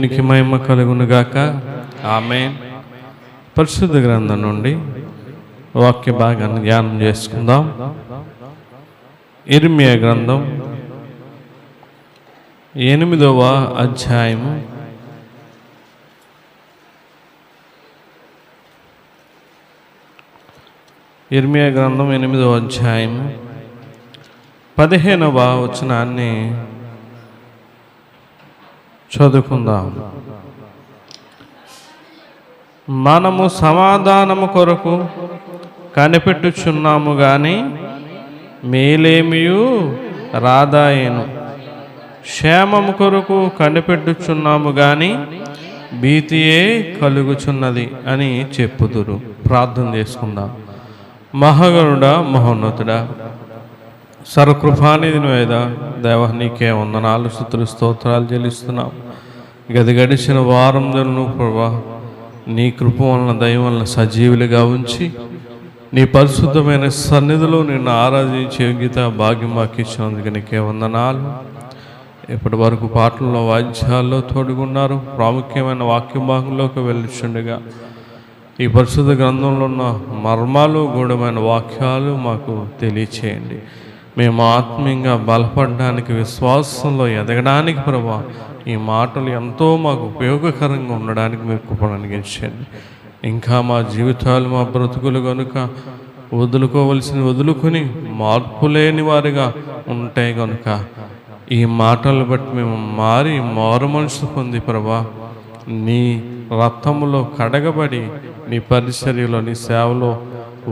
దేవునికి మహిమ కలుగును గాక. ఆమేన్. పరిశుద్ధ గ్రంథం నుండి వాక్య భాగాన్ని ధ్యానం చేసుకుందాం. ఇర్మియా గ్రంథం 8వ అధ్యాయము 15వ వచనాన్ని చదువుకుందాం. మనము సమాధానము కొరకు కనిపెట్టుచున్నాము గాని మేలేమియు రాదాయెను, క్షేమము కొరకు కనిపెట్టుచున్నాము గాని భీతియే కలుగుచున్నది అని చెప్పుదురు. ప్రార్థన చేసుకుందాం. మహాగణుడా, మహోన్నతుడా, సర్వకృపానిధి నువ్వేదా దేవ, నీకే వందనాలు, స్తుతులు, స్తోత్రాలు చెల్లిస్తున్నాం. గడిచిన వారంలో ప్రభా నీ కృప వలన, దయ వలన సజీవులుగా ఉంచి నీ పరిశుద్ధమైన సన్నిధిలో నిన్ను ఆరాధించే యోగ్యత భాగ్యం మాకు ఇచ్చినందుకు నీకే వందనాలు. ఇప్పటి వరకు పాటల్లో, వాద్యాల్లో తోడుగున్నారు. ప్రాముఖ్యమైన వాక్య భాగంలోకి వెళ్ళుచుండగా ఈ పరిశుద్ధ గ్రంథంలో ఉన్న మర్మాలు, గూఢమైన వాక్యాలు మాకు తెలియచేయండి. మేము ఆత్మీయంగా బలపడడానికి, విశ్వాసంలో ఎదగడానికి ప్రభా ఈ మాటలు ఎంతో మాకు ఉపయోగకరంగా ఉండడానికి మీరు కృపను అనుగ్రహించండి. ఇంకా మా జీవితాలు, మా బ్రతుకులు కనుక వదులుకొని మార్పు లేని వారిగా ఉంటాయి కనుక ఈ మాటలు బట్టి మేము మారు మనసు పొంది ప్రభా నీ రక్తములో కడగబడి నీ పరిచర్యలో, నీ సేవలో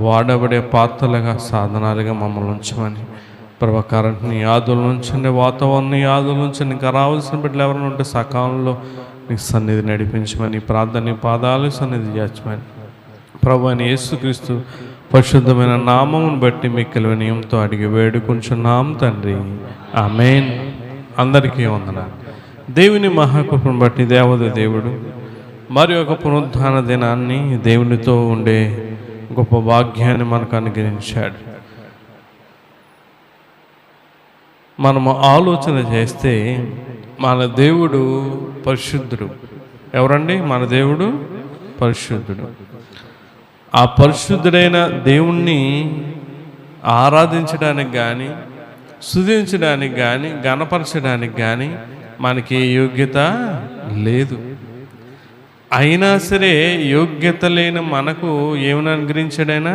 వాడబడే పాత్రలుగా, సాధనాలుగా మమ్మల్ని ఉంచమని ప్రభా కరెంట్ని యాదుల నుంచండి, వాతావరణ యాదుల నుంచి ఇంకా రావాల్సిన బిడ్డలు ఎవరైనా ఉంటే సకాలంలో నీ సన్నిధి నడిపించమని, ప్రార్థన పాదాలు సన్నిధి చేర్చమని ప్రభు అని యేసుక్రీస్తు పరిశుద్ధమైన నామమును బట్టి మిక్కిలి వినయంతో అడిగి వేడుకుంటున్నాం తండ్రి. ఆమేన్. అందరికీ వందనాలు. దేవుని మహాకృపను బట్టి దేవదేవుడు దేవుడు మరి ఒక పునరుద్ధాన దినాన్ని దేవునితో ఉండే గొప్ప భాగ్యాన్ని మనకు అనుగ్రహించాడు. మనము ఆలోచన చేస్తే మన దేవుడు పరిశుద్ధుడు. ఎవరండి? మన దేవుడు పరిశుద్ధుడు. ఆ పరిశుద్ధుడైన దేవుణ్ణి ఆరాధించడానికి కానీ, స్తుతించడానికి కానీ, గణపరచడానికి కానీ మనకి ఏ యోగ్యత లేదు. అయినా సరే యోగ్యత లేని మనకు ఏమని అనుగ్రహించాడైనా?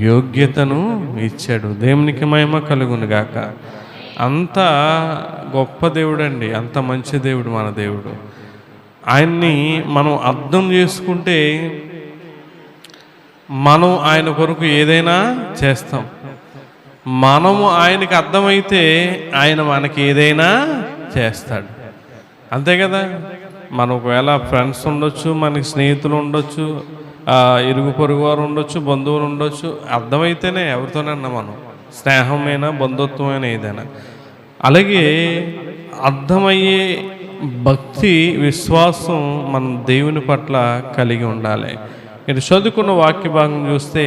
యోగ్యతను ఇచ్చాడు. దేవునికి మహిమ కలుగును గాక. అంత గొప్ప దేవుడు అండి, అంత మంచి దేవుడు మన దేవుడు. ఆయన్ని మనం అర్థం చేసుకుంటే మనం ఆయన కొరకు ఏదైనా చేస్తాం. మనము ఆయనకి అర్థమైతే ఆయన మనకి ఏదైనా చేస్తాడు. అంతే కదా. మనం ఒకవేళ ఫ్రెండ్స్ ఉండొచ్చు, మనకి స్నేహితులు ఉండొచ్చు, ఇరుగు పొరుగు వారు ఉండొచ్చు, బంధువులు ఉండొచ్చు. అర్థమైతేనే ఎవరితోనన్నా మనం స్నేహమైనా, బంధుత్వమైనా ఏదైనా. అలాగే అర్థమయ్యే భక్తి, విశ్వాసం మనం దేవుని పట్ల కలిగి ఉండాలి. ఇది చదువుకున్న వాక్య భాగం చూస్తే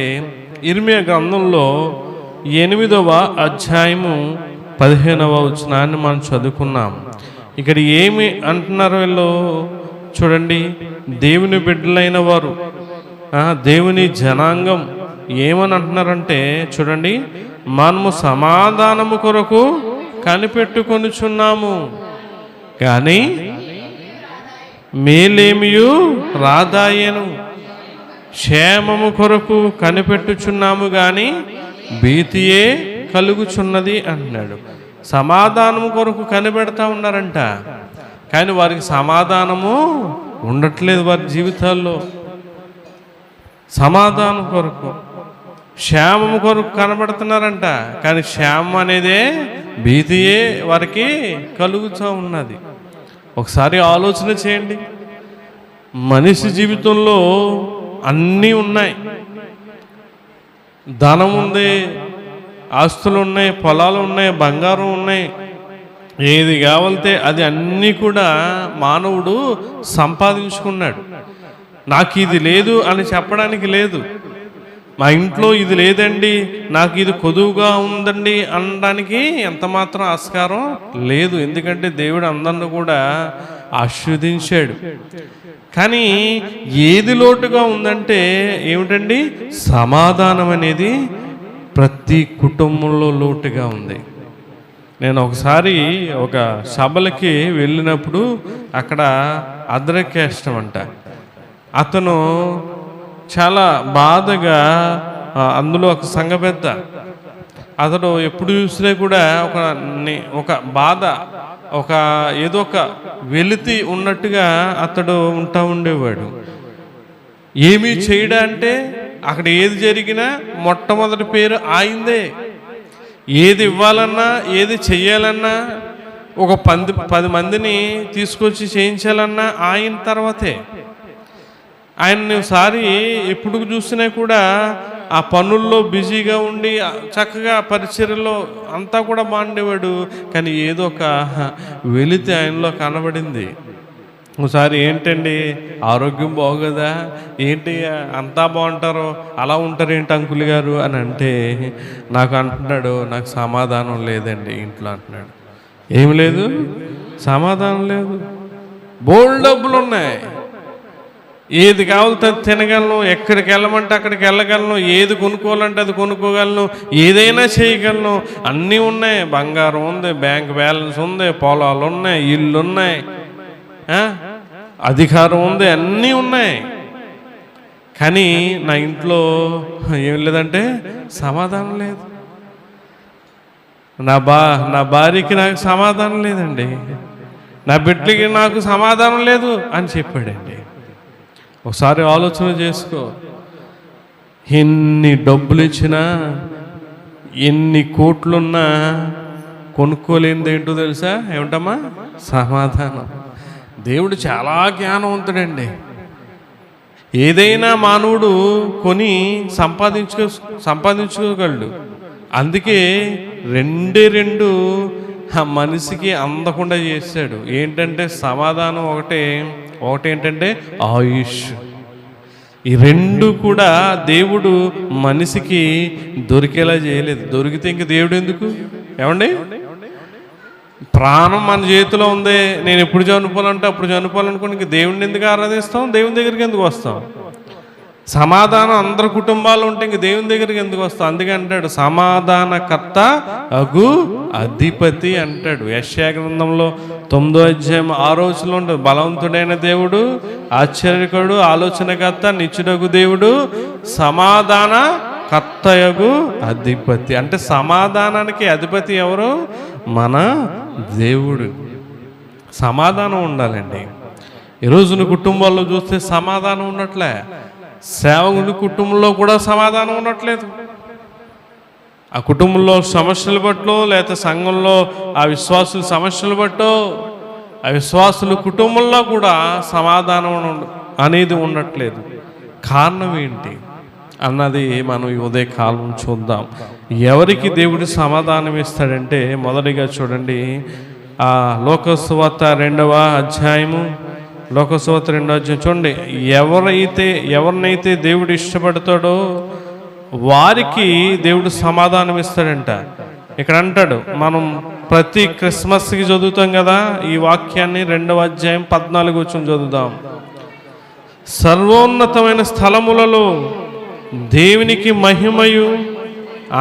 ఇర్మియా గ్రంథంలో 8వ అధ్యాయము 15వ వచనాన్ని మనం చదువుకున్నాం. ఇక్కడ ఏమి అంటున్నారో వీళ్ళు చూడండి. దేవుని బిడ్డలైన వారు, దేవుని జనాంగం ఏమని అంటున్నారంటే చూడండి, మనము సమాధానము కొరకు కనిపెట్టుకొనుచున్నాము కానీ మేలేమియు రాదాయెను, క్షేమము కొరకు కనిపెట్టుచున్నాము కానీ భీతియే కలుగుచున్నది అన్నాడు. సమాధానము కొరకు కనిపెడతా ఉన్నారంట, కానీ వారికి సమాధానము ఉండట్లేదు వారి జీవితాల్లో. సమాధానం కొరకు, క్షేమము కొరకు కనబడుతున్నారంట, కానీ క్షేమం అనేదే భీతియే వారికి కలుగుతూ ఉన్నది. ఒకసారి ఆలోచన చేయండి. మనిషి జీవితంలో అన్నీ ఉన్నాయి. ధనం ఉంది, ఆస్తులు ఉన్నాయి, పొలాలు ఉన్నాయి, బంగారం ఉన్నాయి. ఏది కావాలితే అది అన్నీ కూడా మానవుడు సంపాదించుకున్నాడు. నాకు ఇది లేదు అని చెప్పడానికి లేదు. మా ఇంట్లో ఇది లేదండి, నాకు ఇది కొదువుగా ఉందండి అనడానికి ఎంత మాత్రం ఆస్కారం లేదు. ఎందుకంటే దేవుడు అందరిని కూడా ఆశీర్వదించాడు. కానీ ఏది లోటుగా ఉందంటే ఏమిటండి? సమాధానం అనేది ప్రతి కుటుంబంలో లోటుగా ఉంది. నేను ఒకసారి ఒక సభలకి వెళ్ళినప్పుడు అక్కడ అద్రకేష్టం అంట, అతను చాలా బాధగా, అందులో ఒక సంఘ పెద్ద, అతడు ఎప్పుడు చూసినా కూడా ఒక బాధ, ఒక ఏదో ఒక వెలితి ఉన్నట్టుగా అతడు ఉండేవాడు. ఏమీ చేయడా అంటే అక్కడ ఏది జరిగినా మొట్టమొదటి పేరు ఆయిందే. ఏది ఇవ్వాలన్నా, ఏది చెయ్యాలన్నా, ఒక 10 మందిని తీసుకొచ్చి చేయించాలన్నా ఆయన తర్వాతే. ఆయన ఒకసారి ఎప్పుడు చూసినా కూడా ఆ పనుల్లో బిజీగా ఉండి చక్కగా పరిచర్యలో అంతా కూడా బాగుండేవాడు. కానీ ఏదో ఒక వెలితి ఆయనలో కనబడింది. ఒకసారి ఏంటండి ఆరోగ్యం బాగోదా, ఏంటి అంతా బాగుంటారో, అలా ఉంటారు ఏంటి అంకుల్ గారు అని అంటే నాకు అంటున్నాడు, నాకు సమాధానం లేదండి ఇంట్లో అంటున్నాడు. ఏమి లేదు? సమాధానం లేదు. బోల్డ్ డబ్బులు ఉన్నాయి, ఏది కావాలంటే తినగలను, ఎక్కడికి వెళ్ళమంటే అక్కడికి వెళ్ళగలను, ఏది కొనుక్కోవాలంటే అది కొనుక్కోగలను, ఏదైనా చేయగలను, అన్నీ ఉన్నాయి. బంగారం ఉంది, బ్యాంక్ బ్యాలెన్స్ ఉంది, పొలాలు ఉన్నాయి, ఇల్లు ఉన్నాయి, అధికారం ఉంది, అన్నీ ఉన్నాయి. కానీ నా ఇంట్లో ఏం లేదంటే సమాధానం లేదు. నా భార్యకి నాకు సమాధానం లేదండి, నా బిడ్డకి నాకు సమాధానం లేదు అని చెప్పాడండి. ఒకసారి ఆలోచన చేసుకో. ఎన్ని డబ్బులు ఇచ్చినా, ఎన్ని కోట్లున్నా కొనుక్కోలేనిది ఏంటో తెలుసా? ఏమిటమ్మా? సమాధానం. దేవుడు చాలా జ్ఞానవంతుడండి. ఏదైనా మానవుడు కొని సంపాదించుకోగలడు. అందుకే 2 ఆ మనిషికి అందకుండా చేశాడు. ఏంటంటే సమాధానం ఒకటేంటంటే ఆయుష్. ఈ 2 కూడా దేవుడు మనిషికి దొరికేలా చేయలేదు. దొరికితే ఇంక దేవుడు ఎందుకు? ఏమండి, ప్రాణం మన చేతిలో ఉంది. నేను ఎప్పుడు చనిపోవాలంటే అప్పుడు చనిపోవాలనుకుని ఇంక దేవుడిని ఎందుకు ఆరాధిస్తాం? దేవుని దగ్గరికి ఎందుకు వస్తాం? సమాధానం అందరి కుటుంబాల్లో ఉంటే ఇంక దేవుని దగ్గరికి ఎందుకు వస్తాం? అందుకే అంటాడు సమాధానకర్త అగు అధిపతి అంటాడు. యెషయా గ్రంథంలో 9వ అధ్యాయం 6వ వచనంలో ఉంటుంది. బలవంతుడైన దేవుడు, ఆశ్చర్యకరుడు, ఆలోచనకర్త, నిత్యుడగు దేవుడు, సమాధాన కర్తయగు అధిపతి. అంటే సమాధానానికి అధిపతి ఎవరు? మన దేవుడు. సమాధానం ఉండాలండి. ఈరోజు కుటుంబాల్లో చూస్తే సమాధానం ఉండట్లే. సేవకుని కుటుంబంలో కూడా సమాధానం ఉండట్లేదు. ఆ కుటుంబంలో సమస్యలు బట్టో, లేకపోతే సంఘంలో ఆ విశ్వాసుల సమస్యలు బట్టో, ఆ విశ్వాసుల కుటుంబంలో కూడా సమాధానం అనేది ఉండట్లేదు. కారణం ఏంటి అన్నది మనం ఈ ఉదయకాలం చూద్దాం. ఎవరికి దేవుడు సమాధానం ఇస్తాడంటే మొదటిగా చూడండి, ఆ లోకసువార్త 2వ అధ్యాయము, లోకసువార్త 2వ అధ్యాయం చూడండి. ఎవరినైతే దేవుడు ఇష్టపడతాడో వారికి దేవుడు సమాధానం ఇస్తాడంట. ఇక్కడ అంటాడు, మనం ప్రతి క్రిస్మస్కి చదువుతాం కదా ఈ వాక్యాన్ని. 2వ అధ్యాయం 14వ వచనం చదువుదాం. సర్వోన్నతమైన స్థలములలో దేవునికి మహిమయు,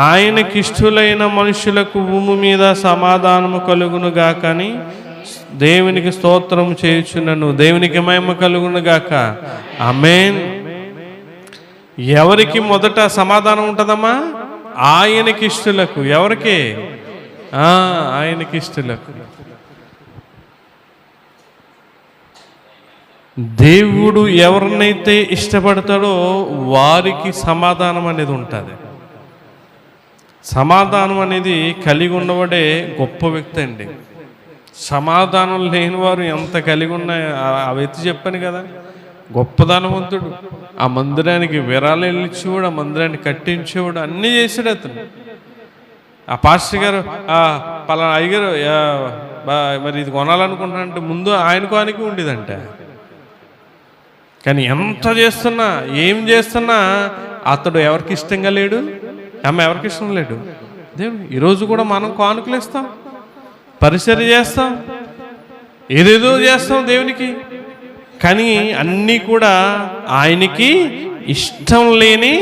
ఆయనకిష్టులైన మనుషులకు భూమి మీద సమాధానము కలుగును గాకని దేవునికి స్తోత్రం చేయుచున్నాను. దేవునికి మహిమ కలుగును గాక. ఆమేన్. ఎవరికి మొదట సమాధానం ఉంటుందమ్మా? ఆయనకిష్టులకు. ఎవరికి? ఆయనకిష్టులకు. దేవుడు ఎవరినైతే ఇష్టపడతాడో వారికి సమాధానం అనేది ఉంటుంది. సమాధానం అనేది కలిగి ఉన్నవాడే గొప్ప వ్యక్తి అండి. సమాధానం లేని వారు ఎంత కలిగి ఉన్నాయో ఆ వ్యక్తి చెప్పాను కదా, గొప్ప ధనవంతుడు. ఆ మందిరానికి విరాళాలు ఇచ్చేవాడు, ఆ మందిరాన్ని కట్టించేవాడు, అన్నీ చేశాడు అతను. ఆ పాస్టర్ గారు పలానా అయ్యగారు మరి ఇది కొనాలనుకుంటున్నానంటే ముందు ఆయనకి ఉండేదంట. కానీ ఎంత చేస్తున్నా, ఏం చేస్తున్నా అతడు ఎవరికి ఇష్టంగా లేడు, ఆమె ఎవరికి ఇష్టం లేడు. దేవుడు ఈరోజు కూడా మనం కానుకలు ఇస్తాం, పరిచర్య చేస్తాం, ఏదేదో చేస్తాం దేవునికి, కానీ అన్నీ కూడా ఆయనకి ఇష్టం లేని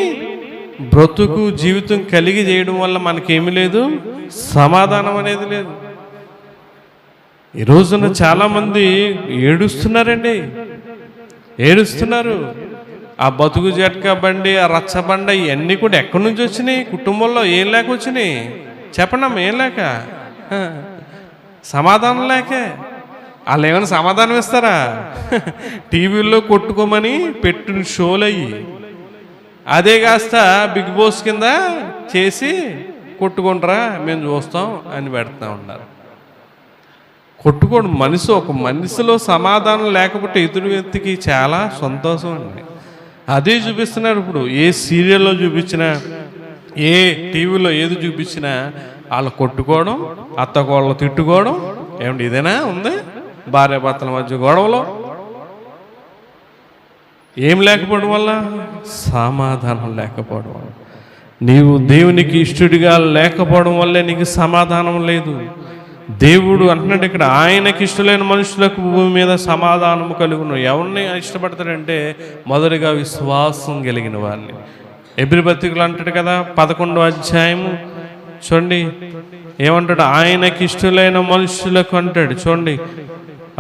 బ్రతుకు జీవితం కలిగి చేయడం వల్ల మనకేమీ లేదు, సమాధానం అనేది లేదు. ఈ రోజున చాలామంది ఏడుస్తున్నారండి, ఏడుస్తున్నారు. ఆ బతుకు జట్కా బండి, ఆ రచ్చబండ, ఇవన్నీ కూడా ఎక్కడి నుంచి వచ్చినాయి? కుటుంబంలో ఏం లేక వచ్చినాయి చెప్పండి. ఏం లేక, సమాధానం లేకే. వాళ్ళు ఏమైనా సమాధానం ఇస్తారా? టీవీల్లో కొట్టుకోమని పెట్టిన షోలు అయ్యి, అదే కాస్త బిగ్ బాస్ కింద చేసి కొట్టుకుంటారా మేము చూస్తాం అని పెడతా ఉన్నారు. కొట్టుకోడు మనిషి, ఒక మనిషిలో సమాధానం లేకపోతే ఎదురు వ్యక్తికి చాలా సంతోషం అండి. అదే చూపిస్తున్నారు ఇప్పుడు. ఏ సీరియల్లో చూపించినా, ఏ టీవీలో ఏది చూపించినా వాళ్ళు కొట్టుకోవడం, అత్తకోళ్ళు తిట్టుకోవడం. ఏమండి ఇదేనా ఉంది భార్యాభర్తల మధ్య గొడవలో? ఏం లేకపోవడం వల్ల? సమాధానం లేకపోవడం వల్ల. నీవు దేవునికి ఇష్టడిగా లేకపోవడం వల్లే నీకు సమాధానం లేదు. దేవుడు అంటున్నాడు ఇక్కడ, ఆయనకి ఇష్టమైన మనుషులకు భూమి మీద సమాధానం కలుగును. ఎవరిని ఇష్టపడతాడంటే మొదటిగా విశ్వాసం కలిగిన వారిని. ఎబ్రీ పత్రికలు అంటాడు కదా 11వ అధ్యాయము చూడండి ఏమంటాడు, ఆయనకి ఇష్టమైన మనుషులకు అంటాడు. చూడండి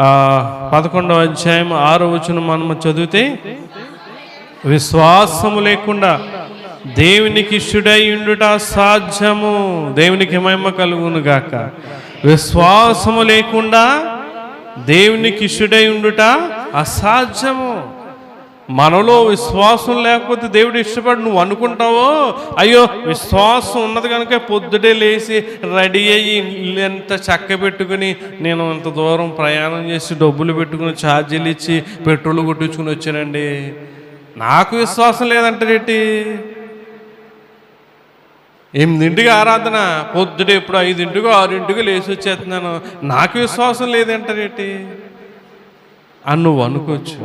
11వ అధ్యాయం 6వ వచనం మనము చదివితే, విశ్వాసము లేకుండా దేవునికి ఇష్టడై ఉండుట అసాధ్యము. దేవునికి మహిమ కలుగును గాక. విశ్వాసము లేకుండా దేవునికి ఇష్టడై ఉండుట అసాధ్యము. మనలో విశ్వాసం లేకపోతే దేవుడు ఇష్టపడి నువ్వు అనుకుంటావో, అయ్యో విశ్వాసం ఉన్నది కనుక పొద్దుటే లేచి రెడీ అయ్యి ఇల్లంతా చక్క పెట్టుకుని నేను ఇంత దూరం ప్రయాణం చేసి డబ్బులు పెట్టుకుని ఛార్జీలు ఇచ్చి పెట్రోల్ కొట్టించుకుని వచ్చానండి, నాకు విశ్వాసం లేదంటారేంటి? 8ంటికి ఆరాధన, పొద్దుటే ఎప్పుడు 5ంటికో 6ంటికో లేచి వచ్చేస్తున్నాను, నాకు విశ్వాసం లేదంటారేంటి అని నువ్వు అనుకోవచ్చు.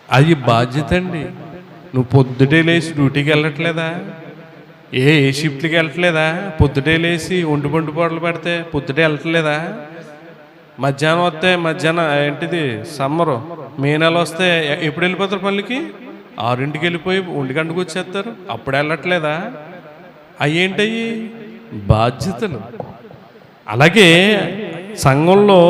అది బాధ్యత అండి. నువ్వు పొద్దుటే లేచి డ్యూటీకి వెళ్ళట్లేదా? ఏ షిఫ్ట్కి వెళ్ళట్లేదా? పొద్దుటే లేచి ఒంటి పాటలు పెడితే పొద్దుటే వెళ్ళట్లేదా? మధ్యాహ్నం వస్తే మధ్యాహ్నం ఏంటిది సమ్మరు, మే నెల వస్తే ఎప్పుడు వెళ్ళిపోతారు పనులకి? 6ంటికి వెళ్ళిపోయి 1 గంటకు వచ్చేస్తారు, అప్పుడు వెళ్ళట్లేదా? అయ్యేంటయ్యి బాధ్యతలు. అలాగే సంఘంలో,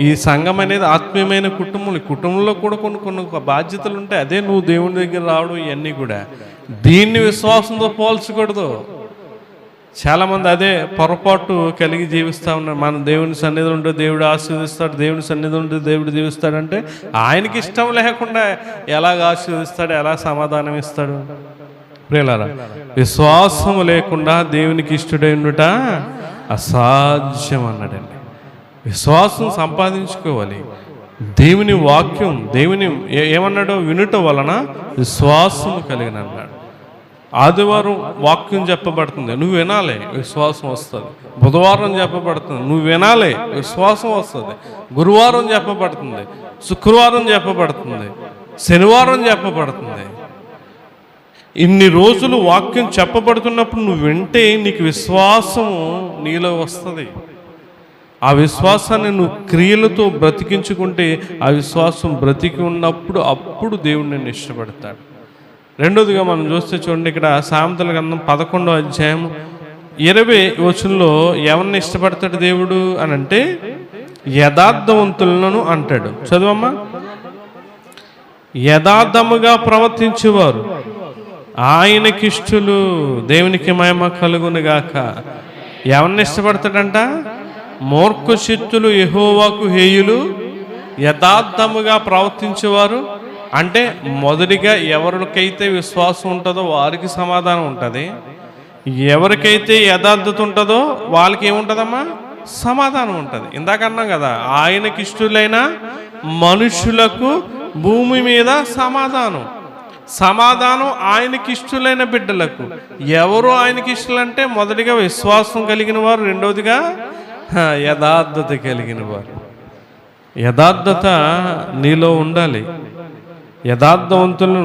ఈ సంఘం అనేది ఆత్మీయమైన కుటుంబం. కుటుంబంలో కూడా కొన్ని బాధ్యతలు ఉంటాయి. అదే నువ్వు దేవుని దగ్గర రావడం, ఇవన్నీ కూడా దీన్ని విశ్వాసంతో పోల్చకూడదు. చాలామంది అదే పొరపాటు కలిగి జీవిస్తూ ఉన్నారు. మన దేవుని సన్నిధి ఉంటే దేవుడు ఆశీర్వదిస్తాడు, దేవుని సన్నిధి ఉంటే దేవుడు జీవిస్తాడంటే ఆయనకి ఇష్టం లేకుండా ఎలాగ ఆశీర్వదిస్తాడు, ఎలా సమాధానం ఇస్తాడు? ప్రియులారా, విశ్వాసం లేకుండా దేవునికి ఇష్టడై ఉండుట అసాధ్యం అన్నాడండి. విశ్వాసం సంపాదించుకోవాలి. దేవుని వాక్యం, దేవుని ఏమన్నాడో వినుట వలన విశ్వాసం కలిగిన అన్నాడు. ఆదివారం వాక్యం చెప్పబడుతుంది, నువ్వు వినాలి, విశ్వాసం వస్తుంది. బుధవారం చెప్పబడుతుంది, నువ్వు వినాలి, విశ్వాసం వస్తుంది. గురువారం చెప్పబడుతుంది, శుక్రవారం చెప్పబడుతుంది, శనివారం చెప్పబడుతుంది. ఇన్ని రోజులు వాక్యం చెప్పబడుతున్నప్పుడు నువ్వు వింటే నీకు విశ్వాసం నీలో వస్తుంది. ఆ విశ్వాసాన్ని నువ్వు క్రియలతో బ్రతికించుకుంటే ఆ విశ్వాసం బ్రతికి ఉన్నప్పుడు అప్పుడు దేవుడు నిన్ను ఇష్టపడతాడు. రెండోదిగా మనం చూస్తే చూడండి, ఇక్కడ సామెతల గ్రంథం 11వ అధ్యాయం 20వ వచనంలో ఎవరిని ఇష్టపడతాడు దేవుడు అని అంటే, యథార్థవంతులను అంటాడు. చదువమ్మా. యథార్థముగా ప్రవర్తించేవారు ఆయనకిష్టులు, దేవునికి మహిమ కలుగునుగాక. ఎవరిని ఇష్టపడతాడంట? మూర్ఖ చిత్తులు యెహోవాకు హేయులు, యథార్థముగా ప్రవర్తించేవారు. అంటే మొదటిగా ఎవరికైతే విశ్వాసం ఉంటుందో వారికి సమాధానం ఉంటుంది. ఎవరికైతే యథార్థత ఉంటుందో వాళ్ళకి ఏముంటుందమ్మా? సమాధానం ఉంటుంది. ఇందాక అన్నాం కదా, ఆయనకి ఇష్టలైన మనుషులకు భూమి మీద సమాధానం. సమాధానం ఆయనకి ఇష్టలైన బిడ్డలకు. ఎవరు ఆయనకి ఇష్టలంటే మొదటిగా విశ్వాసం కలిగిన వారు, రెండవదిగా యథార్థత కలిగిన వారు. యథార్థత నీలో ఉండాలి. యథార్థవంతులు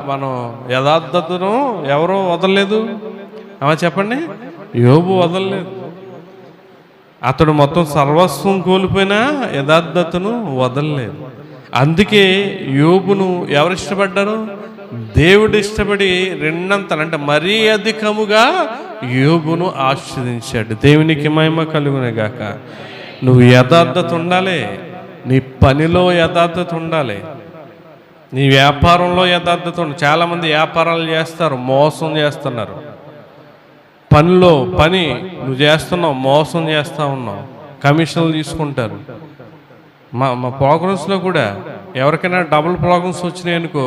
మనం యథార్థతను ఎవరో వదలలేదు. చెప్పండి, యోబు వదలలేదు. అతడు మొత్తం సర్వస్వం కోల్పోయినా యథార్థతను వదలలేదు. అందుకే యోబును ఎవరు ఇష్టపడ్డారు? దేవుడు ఇష్టపడి రెండంతలు, అంటే మరీ అధికముగా యోబును ఆశీర్వదించాడు. దేవునికి మహిమ కలుగునే గాక. నువ్వు యథార్థత ఉండాలి, నీ పనిలో యథార్థత ఉండాలి, నీ వ్యాపారంలో యథార్థత ఉండాలి. చాలామంది వ్యాపారాలు చేస్తారు, మోసం చేస్తున్నారు. పని నువ్వు చేస్తున్నావు, మోసం చేస్తూ ఉన్నావు, కమిషన్లు తీసుకుంటారు. మా ప్రోగ్రామ్స్లో కూడా ఎవరికైనా డబుల్ ప్రోగ్రామ్స్ వచ్చినాయి అనుకో,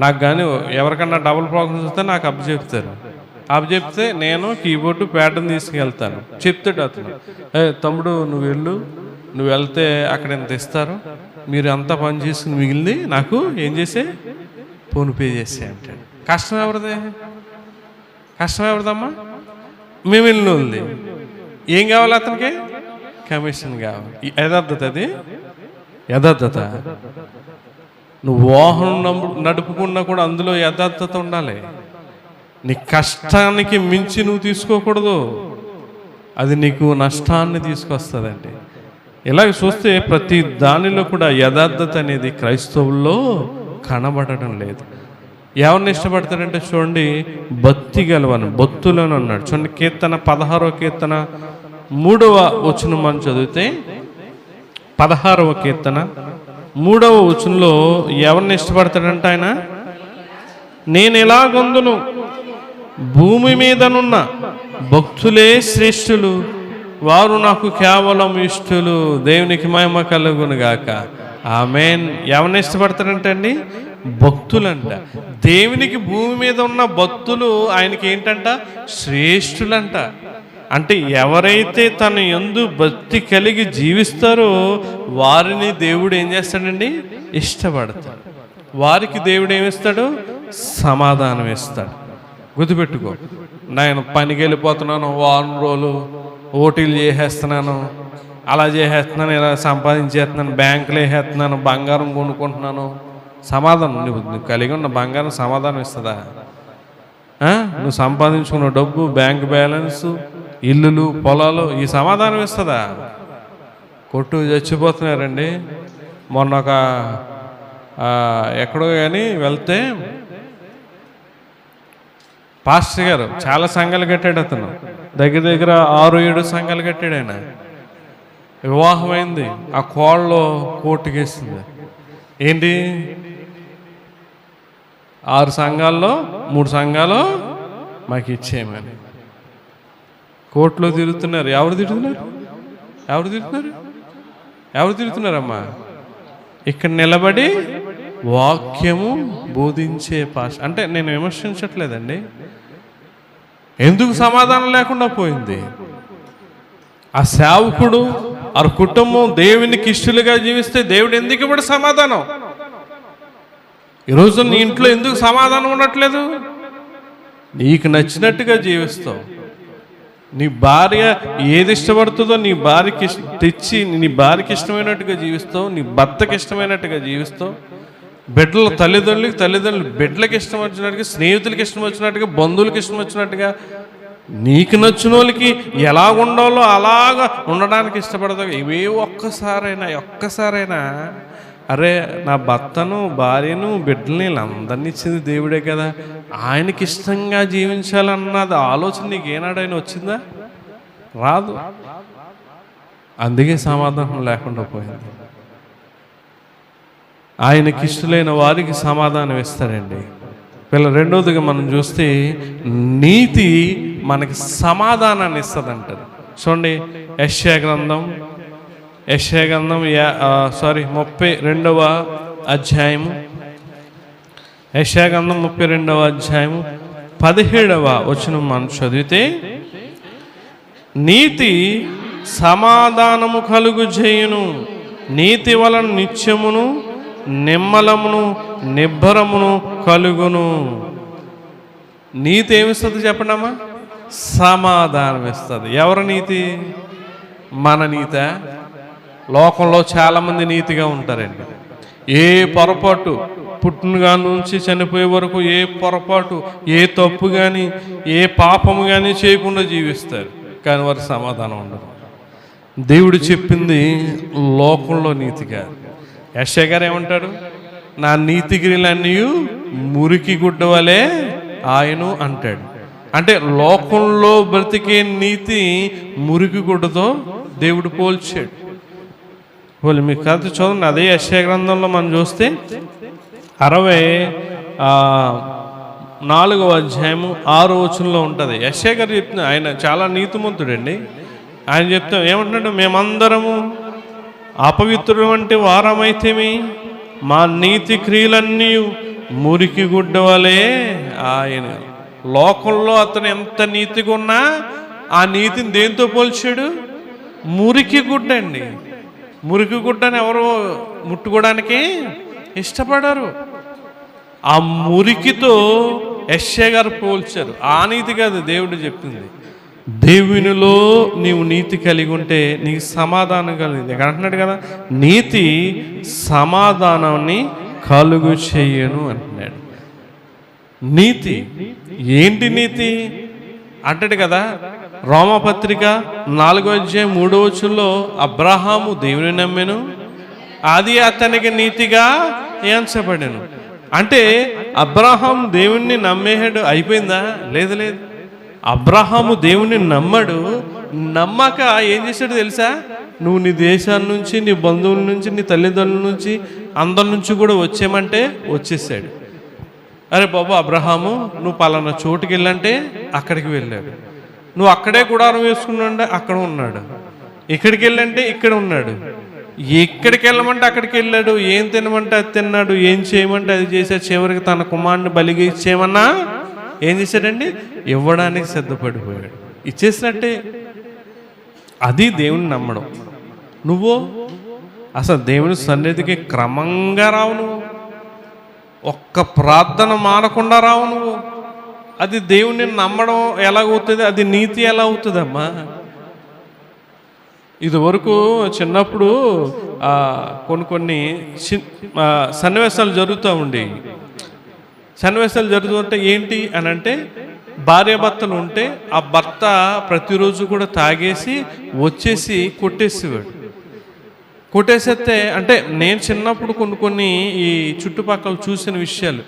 నాకు కానీ ఎవరికైనా డబుల్ ప్రోగ్రామ్స్ వస్తే నాకు అప్పచెప్తారు. అప్పచెప్తే నేను కీబోర్డు ప్యాటర్న్ తీసుకెళ్తాను. చెప్తాడు అతను, తమ్ముడు నువ్వు వెళ్తే అక్కడ ఎంత ఇస్తారు, మీరు అంతా పని చేసుకుని మిగిలింది నాకు ఏం చేసే ఫోన్పే చేసే అంటాడు. కష్టం ఎవరిదమ్మా? మేము వెళ్ళినోళ్ళది. ఏం కావాలి అతనికి? కమిషన్ కావాలి. యథార్థత, అది యథార్థత. నువ్వు వాహనం నడుపుకున్నా కూడా అందులో యథార్థత ఉండాలి. నీ కష్టానికి మించి నువ్వు తీసుకోకూడదు, అది నీకు నష్టాన్ని తీసుకొస్తుందండి. ఇలాగ చూస్తే ప్రతి దానిలో కూడా యథార్థత అనేది క్రైస్తవుల్లో కనబడడం లేదు. ఎవరిని ఇష్టపడతారంటే చూడండి, భక్తి గలవని, భక్తులను అన్నాడు. చూడండి, కీర్తన 16వ కీర్తన 3వ వచనం మనం చదివితే, 16వ కీర్తన 3వ వచనంలో ఎవరిని ఇష్టపడతాడంటే ఆయన, నేను ఎలాగొందును, భూమి మీదనున్న భక్తులే శ్రేష్ఠులు, వారు నాకు కేవలం ఇష్టలు. దేవునికి మహిమ కలుగును గాక. ఆమేన్. ఎవరిని ఇష్టపడతారంటే అండి, భక్తులంట. దేవునికి భూమి మీద ఉన్న భక్తులు ఆయనకి ఏంటంట? శ్రేష్ఠులంట. అంటే ఎవరైతే తన యందు భక్తి కలిగి జీవిస్తారో వారిని దేవుడు ఏం చేస్తాడండి? ఇష్టపడతాడు. వారికి దేవుడు ఏమిస్తాడు? సమాధానం ఇస్తాడు. గుర్తుపెట్టుకో, నేను పనికి వెళ్ళిపోతున్నాను, వారం రోజులు ఓటీలు చేసేస్తున్నాను, అలా చేసేస్తున్నాను, ఇలా సంపాదించేస్తున్నాను, బ్యాంకులు వేసేస్తున్నాను, బంగారం కొనుక్కుంటున్నాను. సమాధానం నువ్వు కలిగి ఉన్న బంగారం సమాధానం ఇస్తుందా? నువ్వు సంపాదించుకున్న డబ్బు, బ్యాంక్ బ్యాలెన్స్, ఇల్లులు, పొలాలు, ఈ సమాధానం ఇస్తుందా? కొట్టు చచ్చిపోతున్నారండి. మొన్న ఒక ఎక్కడో కానీ వెళ్తే పాస్టర్ గారు చాలా సంఘాలు కట్టాడు. అతను దగ్గర 6-7 సంఘాలు కట్టాడు. ఆయన వివాహమైంది, ఆ కోళ్ళలో కోర్టుకేసింది. ఏంటి, 6 సంఘాల్లో 3 సంఘాలు మాకు ఇచ్చేయమని కోర్టులో తిరుగుతున్నారు. ఎవరు తిరుగుతున్నారమ్మా? ఇక్కడ నిలబడి వాక్యము బోధించే పాష. అంటే నేను విమర్శించట్లేదండి, ఎందుకు సమాధానం లేకుండా పోయింది? ఆ సేవకుడు, ఆ కుటుంబం దేవునికి ఇష్టలుగా జీవిస్తే దేవుడు ఎందుకు ఇవ్వడు సమాధానం? ఈరోజు నీ ఇంట్లో ఎందుకు సమాధానం ఉండట్లేదు? నీకు నచ్చినట్టుగా జీవిస్తావు. నీ భార్య ఏది ఇష్టపడుతుందో నీ భార్యకి తెచ్చి నీ భార్యకి ఇష్టమైనట్టుగా జీవిస్తావు, నీ భర్తకి ఇష్టమైనట్టుగా జీవిస్తావు. బిడ్డల తల్లిదండ్రులు బిడ్డలకి ఇష్టం వచ్చినట్టుగా, స్నేహితులకి ఇష్టం వచ్చినట్టుగా, బంధువులకి ఇష్టం వచ్చినట్టుగా, నీకు నచ్చిన వాళ్ళకి ఎలా ఉండాలో అలాగా ఉండడానికి ఇష్టపడతావు. ఇవే ఒక్కసారైనా అరే నా భర్తను, భార్యను, బిడ్డల్ని వీళ్ళందరినీ ఇచ్చింది దేవుడే కదా, ఆయనకి ఇష్టంగా జీవించాలన్నది ఆలోచన నీకు ఏనాడైనా వచ్చిందా? రాదు. అందుకే సమాధానం లేకుండా పోయింది. ఆయనకి ఇష్టలైన వారికి సమాధానం ఇస్తారండి. రెండోదిగా మనం చూస్తే నీతి మనకి సమాధానాన్ని ఇస్తుంది అంటారు. చూడండి, యెషయా గ్రంథం 32వ అధ్యాయము, యెషయా గ్రంథం 32వ అధ్యాయము 17వ వచనం మనం చదివితే, నీతి సమాధానము కలుగు చేయును, నీతి వలన నిత్యమును నిమ్మలమును నిబ్బరమును కలుగును. నీతి ఏమిస్తుంది చెప్పండమ్మా? సమాధానం ఇస్తుంది. ఎవరి నీతి? మన నీత? లోకంలో చాలామంది నీతిగా ఉంటారండి. ఏ పొరపాటు పుట్టినగా నుంచి చనిపోయే వరకు ఏ పొరపాటు, ఏ తప్పు కానీ, ఏ పాపము కానీ చేయకుండా జీవిస్తారు. కానీ వారికి సమాధానం ఉండదు. దేవుడు చెప్పింది లోకంలో నీతి కాదు. యెషయా గారు ఏమంటాడు? నా నీతి క్రియలన్నీ మురికి గుడ్డ వలె ఆయను అంటాడు. అంటే లోకంలో బ్రతికే నీతి మురికి గుడ్డతో దేవుడు పోల్చాడు. వాళ్ళు మీకు కథ చూడండి. అదే యెషయా గ్రంథంలో మనం చూస్తే 64వ అధ్యాయము 6వ వచనంలో ఉంటుంది. యెషయా గారు చెప్తున్నా, ఆయన చాలా నీతిమంతుడండి. ఆయన చెప్తాం ఏమంటున్నాడు? మేమందరము అపవిత్రుడు వంటి వారమైతేమి, మా నీతి క్రియలన్నీ మురికి గుడ్డ వలె ఆయన. లోకంలో అతను ఎంత నీతిగా ఉన్నా ఆ నీతిని దేంతో పోల్చాడు? మురికి గుడ్డ అండి. మురికి గుడ్డని ఎవరు ముట్టుకోవడానికి ఇష్టపడరు. ఆ మురికితో యెషయా గారు పోల్చారు. ఆ నీతి కాదు దేవుడు చెప్పింది. దేవునిలో నీవు నీతి కలిగి ఉంటే నీకు సమాధానం కలిగింది. అంటున్నాడు కదా, నీతి సమాధానాన్ని కలుగు చేయను అంటున్నాడు. నీతి ఏంటి? నీతి అంటాడు కదా, రోమపత్రిక 4వ అధ్యాయం 3వ వచనంలో అబ్రహాము దేవుని నమ్మెను, అది అతనికి నీతిగా ఎంచబడెను. అంటే అబ్రహాం దేవుణ్ణి నమ్మేడు, అయిపోయిందా? లేదు లేదు. అబ్రహాము దేవుణ్ణి నమ్మడు. నమ్మక ఏం చేశాడు తెలుసా? నువ్వు నీ దేశాల నుంచి, నీ బంధువుల నుంచి, నీ తల్లిదండ్రుల నుంచి, అందరి నుంచి కూడా వచ్చేయమంటే వచ్చేసాడు. అరే బాబు అబ్రహాము, నువ్వు పలానా చోటుకి వెళ్ళంటే అక్కడికి వెళ్ళాడు. నువ్వు అక్కడే గుడారం వేసుకున్నాంటే అక్కడ ఉన్నాడు. ఇక్కడికి వెళ్ళంటే ఇక్కడ ఉన్నాడు. ఎక్కడికి వెళ్ళమంటే అక్కడికి వెళ్ళాడు. ఏం తినమంటే అది తిన్నాడు. ఏం చేయమంటే అది చేశాడు. చివరికి తన కుమారుని బలిగా ఇచ్చేయమన్నా ఏం చేశాడండి? ఇవ్వడానికి సిద్ధపడిపోయాడు. ఇచ్చేసినట్టే. అది దేవుని నమ్మడం. నువ్వు అసలు దేవుని సన్నిధికి క్రమంగా రావు. నువ్వు ఒక్క ప్రార్థన మానకుండా రావు. నువ్వు అది దేవుని నమ్మడం ఎలాగవుతుంది? అది నీతి ఎలా అవుతుందమ్మా? ఇదివరకు చిన్నప్పుడు కొన్ని సన్నివేశాలు జరుగుతూ ఉండేవి. సన్నివేశాలు జరుగుతుంటే ఏంటి అని అంటే, భార్యాభర్తలు ఉంటే ఆ భర్త ప్రతిరోజు కూడా తాగేసి వచ్చేసి కొట్టేసేవాడు. కొట్టేసేస్తే అంటే నేను చిన్నప్పుడు కొన్ని ఈ చుట్టుపక్కల చూసిన విషయాలు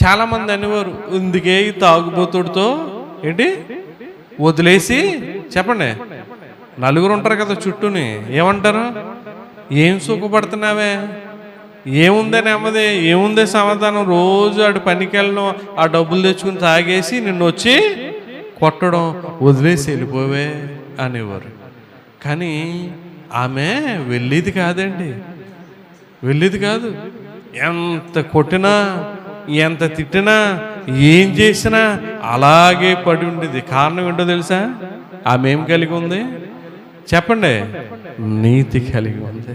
చాలామంది అనేవారు, ఇందుకే ఈ తాగుబోతుడితో ఏంటి వదిలేసి, చెప్పండి, నలుగురు ఉంటారు కదా చుట్టూని, ఏమంటారు? ఏం సుఖపడుతున్నావే, ఏముందే నెమ్మది, ఏముందే సమాధానం, రోజు ఆడు పనికి వెళ్ళడం, ఆ డబ్బులు తెచ్చుకుని తాగేసి నిన్ను వచ్చి కొట్టడం, వదిలేసి వెళ్ళిపోవే అనేవారు. కానీ ఆమె వెళ్ళేది కాదండి, వెళ్ళేది కాదు. ఎంత కొట్టినా, ఎంత తిట్టినా, ఏం చేసినా అలాగే పడి ఉండేది. కారణం ఏంటో తెలుసా? ఆమె ఏం కలిగి ఉంది చెప్పండి? నీతి కలిగి ఉంది.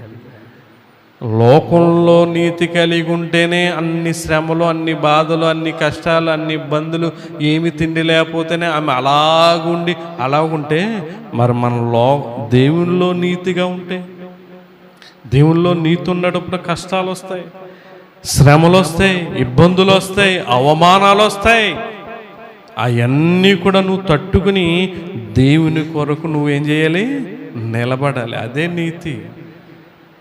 లోకంలో నీతి కలిగి ఉంటేనే అన్ని శ్రమలు, అన్ని బాధలు, అన్ని కష్టాలు, అన్ని ఇబ్బందులు, ఏమి తిండి లేకపోతేనే ఆమె అలాగుంటే మరి మన దేవునిలో నీతిగా ఉంటే, దేవునిలో నీతి ఉన్నప్పుడు కష్టాలు వస్తాయి, శ్రమలు వస్తాయి, ఇబ్బందులు వస్తాయి, అవమానాలు వస్తాయి. అవన్నీ కూడా నువ్వు తట్టుకుని దేవుని కొరకు నువ్వేం చేయాలి? నిలబడాలి. అదే నీతి.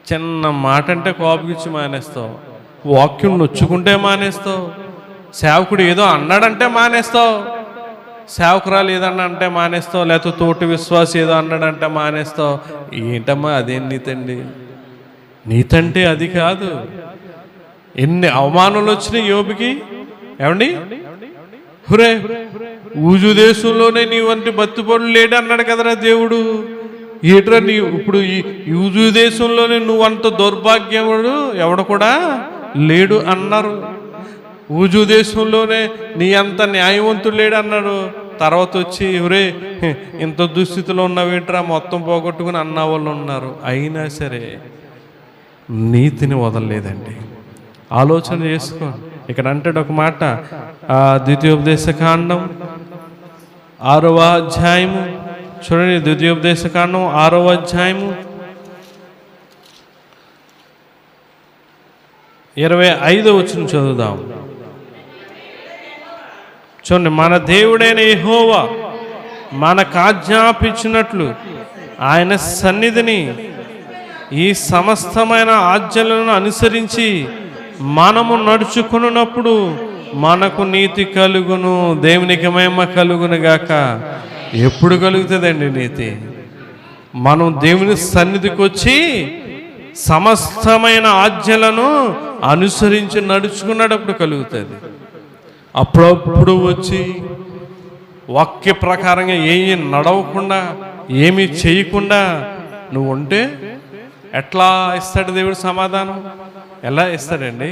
చిన్న మాట అంటే కోపగిచ్చి మానేస్తావు, వాక్యం నొచ్చుకుంటే మానేస్తావు, సేవకుడు ఏదో అన్నాడంటే మానేస్తావు, సేవకురాలు ఏదన్నా అంటే మానేస్తావు, లేకపోతే తోటి విశ్వాసం ఏదో అన్నాడంటే మానేస్తావు. ఏంటమ్మా అదేం నీతి అండి? నీతి అంటే అది కాదు. ఎన్ని అవమానాలు వచ్చినాయి యోబుకి, ఏమండి? హురే, ఊజు దేశంలోనే నీ వంటి బతుపడు లేడు అన్నాడు కదరా దేవుడు. ఏట్రా నీ ఇప్పుడు ఈ యూజు దేశంలోనే నువ్వంత దౌర్భాగ్యముడు ఎవడు కూడా లేడు అన్నారు. ఊజు దేశంలోనే నీ అంత న్యాయవంతుడు లేడు అన్నాడు. తర్వాత వచ్చి ఎవరే ఇంత దుస్థితిలో ఉన్నవేంట్రా మొత్తం పోగొట్టుకుని అన్న వాళ్ళు ఉన్నారు. అయినా సరే నీతిని వదలలేదండి. ఆలోచన చేసుకో. ఇక్కడ అంటాడు ఒక మాట, ద్వితీయోపదేశకాండం 6వ అధ్యాయము చూడండి. ద్వితీయోపదేశకాండం 6వ అధ్యాయము 25వ వచనం చదువుదాం. చూడండి, మన దేవుడైన యెహోవా మనకు ఆజ్ఞాపించినట్లు ఆయన సన్నిధిని ఈ సమస్తమైన ఆజ్ఞలను అనుసరించి మనము నడుచుకున్నప్పుడు మనకు నీతి కలుగును. దేవునికి మహిమ కలుగును గాక. ఎప్పుడు కలుగుతుందండి నీతి? మనం దేవుని సన్నిధికి వచ్చి సమస్తమైన ఆజ్ఞలను అనుసరించి నడుచుకున్నప్పుడు కలుగుతుంది. అప్పుడప్పుడు వచ్చి వాక్య ప్రకారంగా ఏమీ నడవకుండా ఏమీ చేయకుండా నువ్వు ఉంటే ఎట్లా ఇస్తాడు దేవుడు సమాధానం? ఎలా ఇస్తాడండి?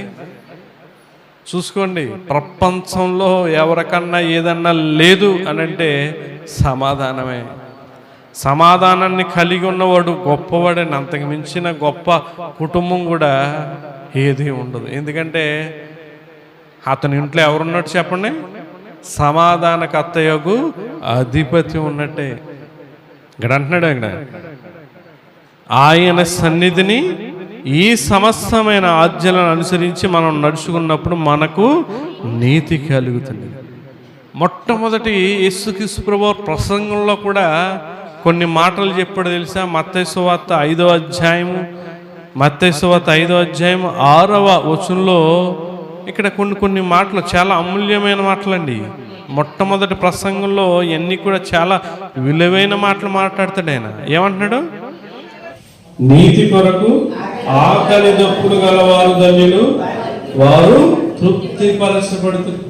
చూసుకోండి, ప్రపంచంలో ఎవరికన్నా ఏదన్నా లేదు అని అంటే సమాధానమే. సమాధానాన్ని కలిగి ఉన్నవాడు గొప్పవాడని. అంతకు మించిన గొప్ప కుటుంబం కూడా ఏది ఉండదు. ఎందుకంటే అతని ఇంట్లో ఎవరున్నట్టు చెప్పండి? సమాధానకర్తయగు అధిపతి ఉన్నట్టే. ఇక్కడ అంటున్నాడు, ఇక్కడ ఆయన సన్నిధిని ఈ సమస్తమైన ఆజ్ఞలను అనుసరించి మనం నడుచుకున్నప్పుడు మనకు నీతి కలుగుతుంది. మొట్టమొదటి యేసుక్రీస్తు ప్రభువు ప్రసంగంలో కూడా కొన్ని మాటలు చెప్పాడు తెలుసా? మత్తయి సువార్త 5వ అధ్యాయము 6వ వచనంలో ఇక్కడ కొన్ని మాటలు చాలా అమూల్యమైన మాటలండి. మొట్టమొదటి ప్రసంగంలో ఇవన్నీ కూడా చాలా విలువైన మాటలు మాట్లాడతాడు ఆయన. ఏమంటున్నాడు? నీతి కొరకు ఆకలి దప్పులు గలవారు ధన్యులు, వారు తృప్తిపరచబడుతుంది.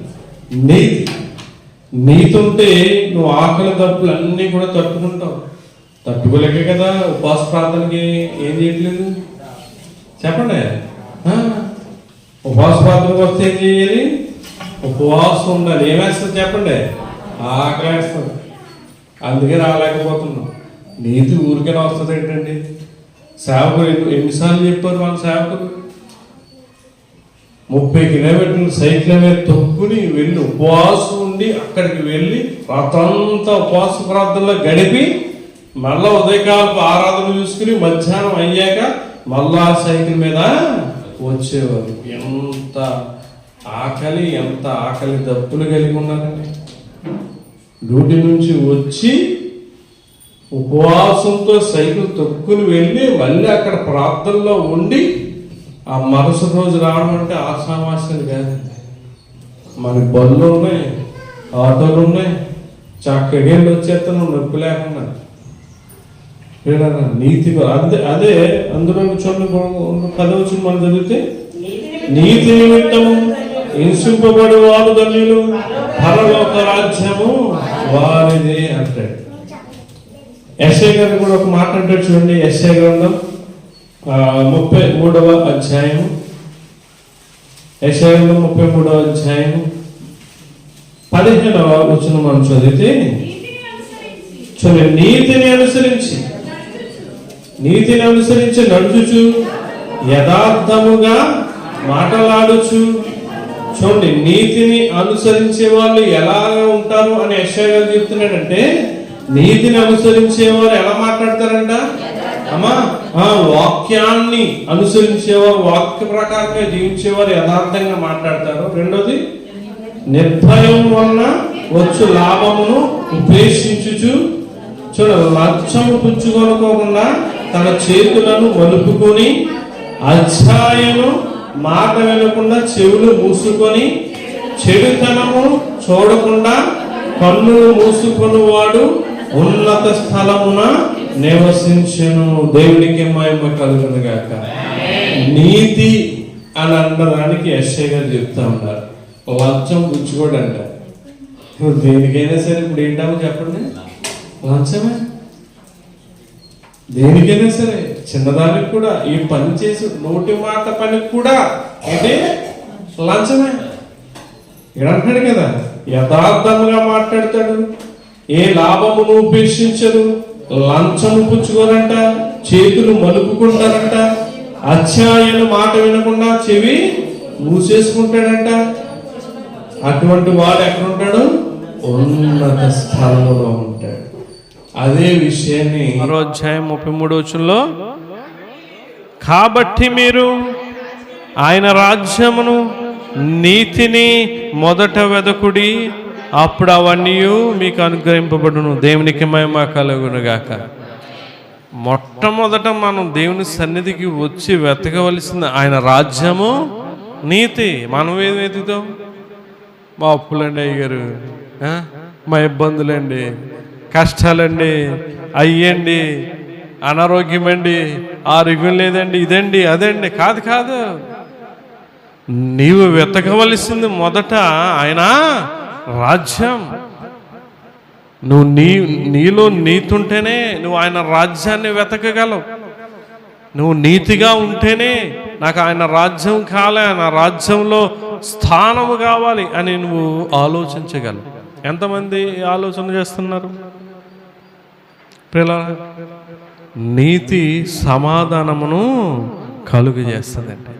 నీతి ఉంటే నువ్వు ఆకలి దప్పులు అన్నీ కూడా తట్టుకుంటావు. తట్టుకోలేక కదా ఉపవాస ప్రార్థనకి ఏం చేయట్లేదు చెప్పండి. ఉపవాస ప్రార్థనకు వస్తే ఏం చేయాలి? ఉపవాసం ఉండాలి. ఏమేస్తుంది చెప్పండి? ఆకలి వేస్తుంది. అందుకే రాలేకపోతున్నాం. నీతి ఊరికైనా వస్తుంది ఏంటండి? సేవకులు ఎన్నిసార్లు చెప్పారు? మన సేవకులు 30 కిలోమీటర్లు సైకిల్ మీద తొక్కుని వెళ్ళి ఉపవాసం ఉండి అక్కడికి వెళ్ళి రాత్రంతా ఉపవాస ప్రార్థనలో గడిపి మళ్ళా ఉదయకాలపు ఆరాధన చూసుకుని మధ్యాహ్నం అయ్యాక మళ్ళా సైకిల్ మీద వచ్చేవారు. ఎంత ఆకలి దప్పులు కలిగి ఉన్నారండి. డ్యూటీ నుంచి వచ్చి ఉపవాసంతో సైకిల్ తొక్కుని వెళ్ళి మళ్ళీ అక్కడ ప్రార్థనలో ఉండి ఆ మరుసటి రోజు రావడం అంటే ఆశామాసాలు కాదండి. మనకి బళ్ళు ఉన్నాయి, ఆటోలు ఉన్నాయి, చక్కగా వచ్చేస్తాను నొప్పి లేకుండా. నీతి అదే అందులో చూడండి 10వ వచనం మనం చదివితే, నీతి నిమిత్తము హింసింపబడి వారు ధన్యులు, పరలోక రాజ్యము వారిది అంటాడు. యెషయా గారు కూడా ఒక మాట అంటాడు చూడండి. యెషయా గ్రంథం 33వ అధ్యాయం, యెషయా గ్రంథం 33వ అధ్యాయం 15వ వచనం మనం చదివితే చూడండి, నీతిని అనుసరించి నడుచుచు యథార్థముగా మాటలాడుచు. చూడండి, నీతిని అనుసరించే వాళ్ళు ఎలాగా ఉంటారు అని యెషయా గారు చెప్తున్నాడంటే, నీతిని అనుసరించేవారు ఎలా మాట్లాడతారంట? అమ్మా, వాక్యాన్ని అనుసరించేవారు, వాక్య ప్రకారంగా జీవించేవారు యథార్థంగా మాట్లాడతారు. రెండోది, నిర్భయం వలన వచ్చు లాభమును ఉపేక్షించుచు. చూడండి, లక్ష్యము పుచ్చుకొనుకోకుండా తన చేతులను మలుపుకొని, అధ్యాయము మాట వినకుండా చెవులు మూసుకొని, చెడుతనము చూడకుండా కన్నులు మూసుకొని వాడు ఉన్నత స్థలమున నివసించెను. దేవునికి మహిమ కలుగును గాక. నీతి అని అనడానికి యెషయా గారు చెప్తా ఉన్నారు. లంచం పుచ్చుకోడంట. దేనికైనా సరే ఇప్పుడు ఏంటామో చెప్పండి, లంచమే. దేనికైనా సరే, చిన్నదానికి కూడా, ఈ పని చేసి నోటి మాట పనికి కూడా ఏంటి? లంచమే. ఇక్కడ అంటాడు కదా, యథార్థంగా మాట్లాడతాడు, ఏ లాభమును ఉపేక్షించడు, లంచము పుచ్చుకోనంట, చేతులు మలుపుకుంటారంట, అత్యాయన మాట వినకుండా చెవి మూసేసుకుంటాడంట. అటువంటి వాడు ఎక్కడ ఉంటాడు? ఉన్నత స్థలంలో ఉంటాడు. అదే విషయాన్ని 6వ అధ్యాయం 33వ వచనంలో, కాబట్టి మీరు ఆయన రాజ్యమును నీతిని మొదట వెదకుడి, అప్పుడు అవన్నీ మీకు అనుగ్రహింపబడును. దేవునికి మహిమ కలుగునుగాక. మొట్టమొదట మనం దేవుని సన్నిధికి వచ్చి వెతకవలసింది ఆయన రాజ్యము, నీతి. మనం ఏది వెతుకుతాం? మా అప్పులండి అయ్యారు, మా ఇబ్బందులండి, కష్టాలండి, అయ్యండి, అనారోగ్యమండి, ఆరోగ్యం లేదండి, ఇదండి అదండి. కాదు కాదు, నీవు వెతకవలసింది మొదట ఆయన రాజ్యం. నువ్వు నీలో నీతి ఉంటేనే నువ్వు ఆయన రాజ్యాన్ని వెతకగలవు. నువ్వు నీతిగా ఉంటేనే నాకు ఆయన రాజ్యం కాలే, ఆయన రాజ్యంలో స్థానము కావాలి అని నువ్వు ఆలోచించగలవు. ఎంతమంది ఆలోచన చేస్తున్నారు? పిల్లలు, నీతి సమాధానమును కలుగు చేస్తుందండి.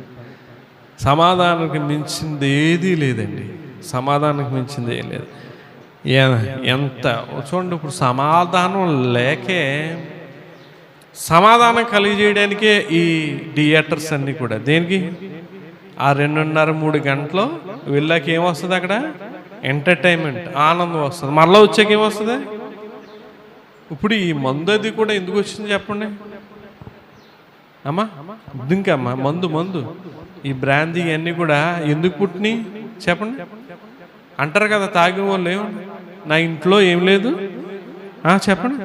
సమాధానానికి మించింది ఏదీ లేదండి. సమాధానానికి మించింది ఏం లేదు. ఎంత చూడండి, ఇప్పుడు సమాధానం లేకే, సమాధానం కలిగజేయడానికే ఈ థియేటర్స్ అన్నీ కూడా. దేనికి? ఆ 2.5-3 గంటలు వెళ్ళాక ఏమొస్తుంది? అక్కడ ఎంటర్టైన్మెంట్, ఆనందం వస్తుంది. మరలా వచ్చాక ఏమొస్తుంది? ఇప్పుడు ఈ మందు అది కూడా ఎందుకు వచ్చింది చెప్పండి అమ్మా? ఇంకమ్మా మందు ఈ బ్రాందీ ఇవన్నీ కూడా ఎందుకు పుట్టినాయి చెప్పండి? అంటారు కదా తాగిన వాళ్ళు, నా ఇంట్లో ఏం లేదు చెప్పండి.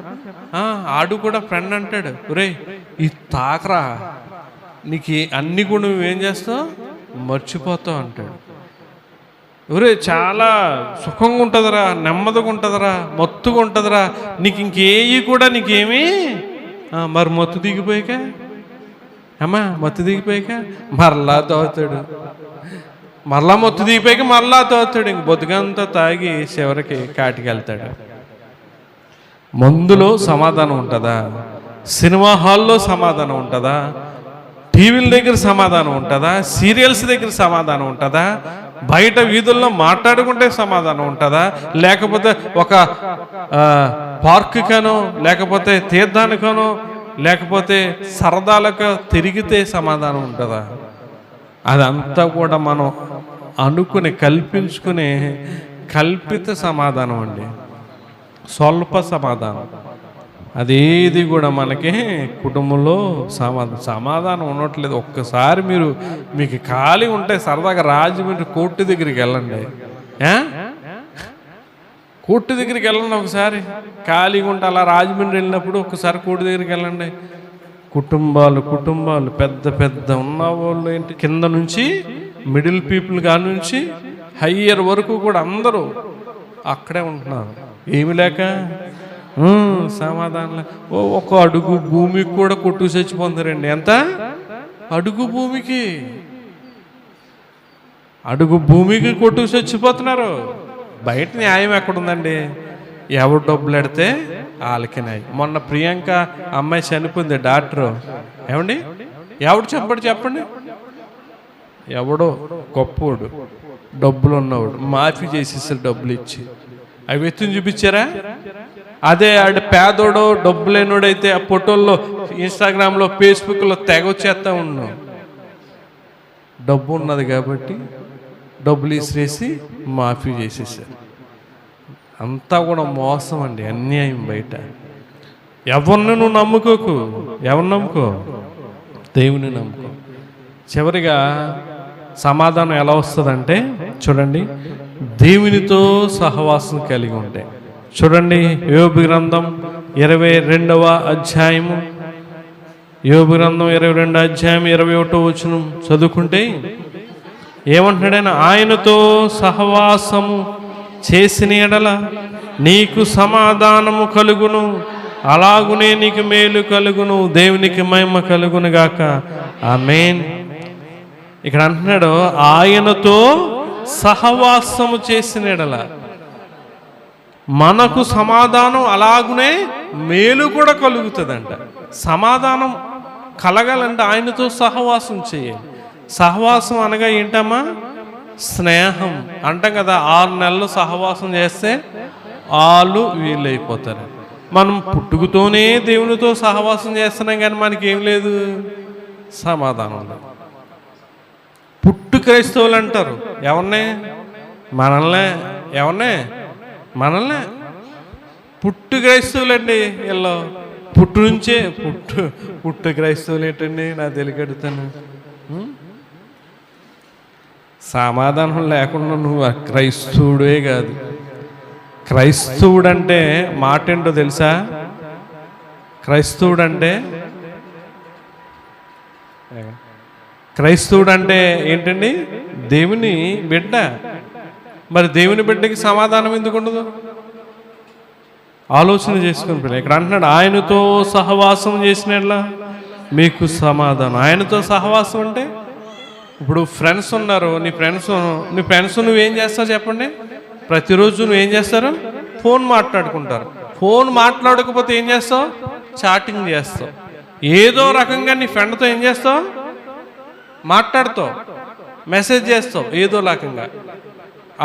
ఆడు కూడా ఫ్రెండ్ అంటాడు, ఒరే ఈ తాకరా, నీకు అన్నీ కూడా నువ్వేం చేస్తావు, మర్చిపోతావు అంటాడు. ఒరే చాలా సుఖంగా ఉంటుందిరా, నెమ్మదిగా ఉంటుందిరా, మత్తుగా ఉంటుందిరా, నీకు ఇంకేవి కూడా నీకేమీ. మరి మత్తు దిగిపోయాక అమ్మా, మత్తు దిగిపోయాక మరలా తోతాడు, మరలా మత్తు దిగిపోయాక మరలా తోతాడు. ఇంక బతుకంతా తాగి చివరికి కాటికి వెళ్తాడు. మందులో సమాధానం ఉంటుందా? సినిమా హాల్లో సమాధానం ఉంటుందా? టీవీల దగ్గర సమాధానం ఉంటుందా? సీరియల్స్ దగ్గర సమాధానం ఉంటుందా? బయట వీధుల్లో మాట్లాడుకుంటే సమాధానం ఉంటుందా? లేకపోతే ఒక పార్కుకనో, లేకపోతే తీర్థానికనో, లేకపోతే సరదాలకు తిరిగితే సమాధానం ఉంటుందా? అదంతా కూడా మనం అనుకుని కల్పించుకునే కల్పిత సమాధానం అండి, స్వల్ప సమాధానం. అదేది కూడా మనకి కుటుంబంలో సమాధానం ఉండట్లేదు. ఒక్కసారి మీకు ఖాళీ ఉంటే సరదాగా రాజమండ్రి కోర్టు దగ్గరికి వెళ్ళండి. కోర్టు దగ్గరికి వెళ్ళండి ఒకసారి. ఖాళీగా ఉంటే అలా రాజమండ్రి వెళ్ళినప్పుడు ఒకసారి కోర్టు దగ్గరికి వెళ్ళండి. కుటుంబాలు పెద్ద ఉన్నవాళ్ళు ఏంటి, కింద నుంచి మిడిల్ పీపుల్ కాడి నుంచి హయ్యర్ వరకు కూడా అందరూ అక్కడే ఉంటున్నారు. ఏమి లేక సమాధానం. ఒక అడుగు భూమికి కూడా కొట్టు చచ్చిపోతారండి. ఎంత? అడుగు భూమికి కొట్టు చచ్చిపోతున్నారు. బయట న్యాయం ఎక్కడుందండి? ఎవరు డబ్బులు ఎడితే వాళ్ళకి న్యాయం. మొన్న ప్రియాంక అమ్మాయి చనిపోయింది, డాక్టరు. ఏమండి, ఎవడు చెప్పండి? ఎవడో గొప్పోడు, డబ్బులు ఉన్నవాడు మాఫీ చేసేసారు డబ్బులు ఇచ్చి. అవి ఎత్తుని చూపించారా? అదే ఆడు పేదోడో డబ్బు లేనోడైతే ఆ ఫోటోల్లో ఇన్స్టాగ్రామ్లో ఫేస్బుక్లో తెగొచ్చేస్తా ఉన్నాం. డబ్బు ఉన్నది కాబట్టి డబ్బులు ఇసిరేసి మాఫీ చేసేసారు. అంతా కూడా మోసం అండి, అన్యాయం. బయట ఎవరిని నువ్వు నమ్ముకోకు. ఎవరిని నమ్ముకో? దేవుని నమ్ముకో. చివరిగా సమాధానం ఎలా వస్తుందంటే చూడండి, దేవునితో సహవాసం కలిగి ఉంటే. చూడండి, యోబు గ్రంథం 22వ అధ్యాయము, యోబు గ్రంథం 22వ అధ్యాయం 21వ వచనం చదువుకుంటే ఏమంటున్నాడైనా, ఆయనతో సహవాసము చేసిన ఎడల నీకు సమాధానము కలుగును, అలాగునే నీకు మేలు కలుగును, దేవునికి మహిమ కలుగును గాక. ఆమేన్. ఇక్కడ అంటున్నాడు, ఆయనతో సహవాసము చేసిన ఎడల మనకు సమాధానం, అలాగునే మేలు కూడా కలుగుతుందంట. సమాధానం కలగాలంటే ఆయనతో సహవాసం చేయాలి. సహవాసం అనగా ఏంటమ్మా? స్నేహం అంటాం కదా. 6 నెలలు సహవాసం చేస్తే వాళ్ళు వీళ్ళైపోతారు. మనం పుట్టుకతోనే దేవునితో సహవాసం చేస్తున్నాం, కానీ మనకి ఏం లేదు, సమాధానం లేదు. క్రైస్తవులు అంటారు. ఎవరినే? మనల్నే. ఎవరినే? మనల్నే. పుట్టు క్రైస్తవులండి వీళ్ళు. పుట్టు నుంచే పుట్టు క్రైస్తవులు ఏంటండి? నా తెలియకడుతాను. సమాధానం లేకుండా నువ్వు క్రైస్తవుడే కాదు. క్రైస్తవుడు అంటే మాట ఏంటో తెలుసా? క్రైస్తవుడు అంటే ఏంటండి? దేవుని బిడ్డ. మరి దేవుని బిడ్డకి సమాధానం ఎందుకు ఉండదు? ఆలోచన చేసుకుని పిల్ల. ఇక్కడ అంటున్నాడు, ఆయనతో సహవాసం చేసినట్లా మీకు సమాధానం. ఆయనతో సహవాసం అంటే ఇప్పుడు ఫ్రెండ్స్ ఉన్నారు. నీ ఫ్రెండ్స్ నువ్వేం చేస్తావు చెప్పండి? ప్రతిరోజు నువ్వేం చేస్తారు? ఫోన్ మాట్లాడుకుంటారు. ఫోన్ మాట్లాడకపోతే ఏం చేస్తావు? చాటింగ్ చేస్తావు. ఏదో రకంగా నీ ఫ్రెండ్తో ఏం చేస్తావు? మాట్లాడుతావు, మెసేజ్ చేస్తావు ఏదో రకంగా.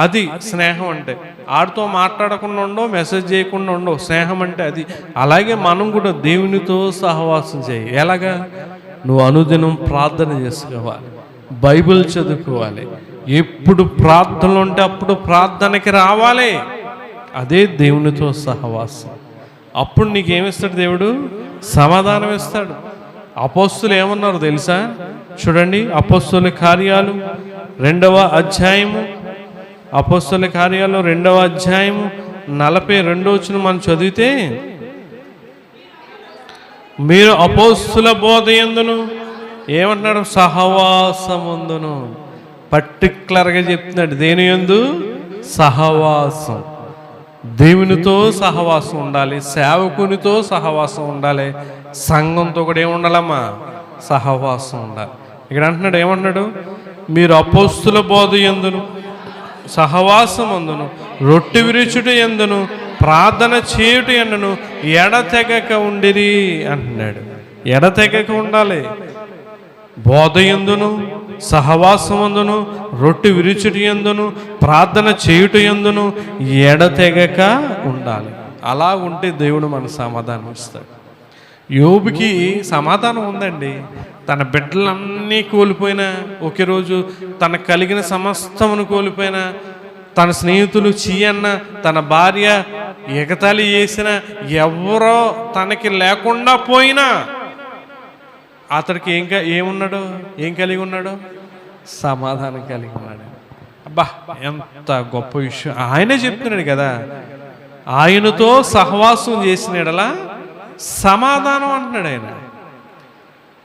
అది స్నేహం అంటే. ఆడితో మాట్లాడకుండా ఉండవు, మెసేజ్ చేయకుండా ఉండవు. స్నేహం అంటే అది. అలాగే మనం కూడా దేవునితో సహవాసం చేయి. ఎలాగా? నువ్వు అనుదినం ప్రార్థన చేసుకోవాలి, బైబిల్ చదువుకోవాలి. ఎప్పుడు ప్రార్థనలు ఉంటే అప్పుడు ప్రార్థనకి రావాలి. అదే దేవునితో సహవాసం. అప్పుడు నీకేమిస్తాడు దేవుడు? సమాధానం ఇస్తాడు. అపోస్తులు ఏమన్నారు తెలుసా? చూడండి, అపోస్తుల కార్యాలు 2వ అధ్యాయము. అపోస్తుల కార్యాలు 2వ అధ్యాయము 42వ వచనం మనం చదివితే, మీరు అపోస్తుల బోధ యందును ఏమంటున్నాడు? సహవాసముందును. పర్టిక్యులర్గా చెప్తున్నాడు. దేని యందు? సహవాసం. దేవునితో సహవాసం ఉండాలి, సేవకునితో సహవాసం ఉండాలి, సంఘంతో కూడా ఏముండాలమ్మా? సహవాసం ఉండాలి. ఇక్కడ అంటున్నాడు, ఏమంటున్నాడు? మీరు అపోస్తుల బోధ యందును సహవాసం అందును రొట్టె విరుచుట యందును ప్రార్థన చేయుట యందును ఎడతెగక ఉండిరి అంటున్నాడు. ఎడతెగక ఉండాలి. బోధ యందును సహవాసమందును రొట్టె విరుచుట యందును ప్రార్థన చేయుట యందును ఎడతెగక ఉండాలి. అలా ఉంటే దేవుడు మన సమాధానం ఇస్తాడు. యోబుకి సమాధానం ఉందండి. తన బిడ్డలన్నీ కోల్పోయినా, ఒకే రోజు తనకు కలిగిన సమస్తమును కోల్పోయినా, తన స్నేహితులు చీయన్న, తన భార్య ఎగతాళి చేసిన, ఎవరో తనకి లేకుండా పోయినా అతడికి ఏమున్నాడు? ఏం కలిగి ఉన్నాడు? సమాధానం కలిగి ఉన్నాడు. అబ్బా, ఎంత గొప్ప విషయం! ఆయనే చెప్తున్నాడు కదా, ఆయనతో సహవాసం చేసిన ఎడల సమాధానం అంటున్నాడు ఆయన.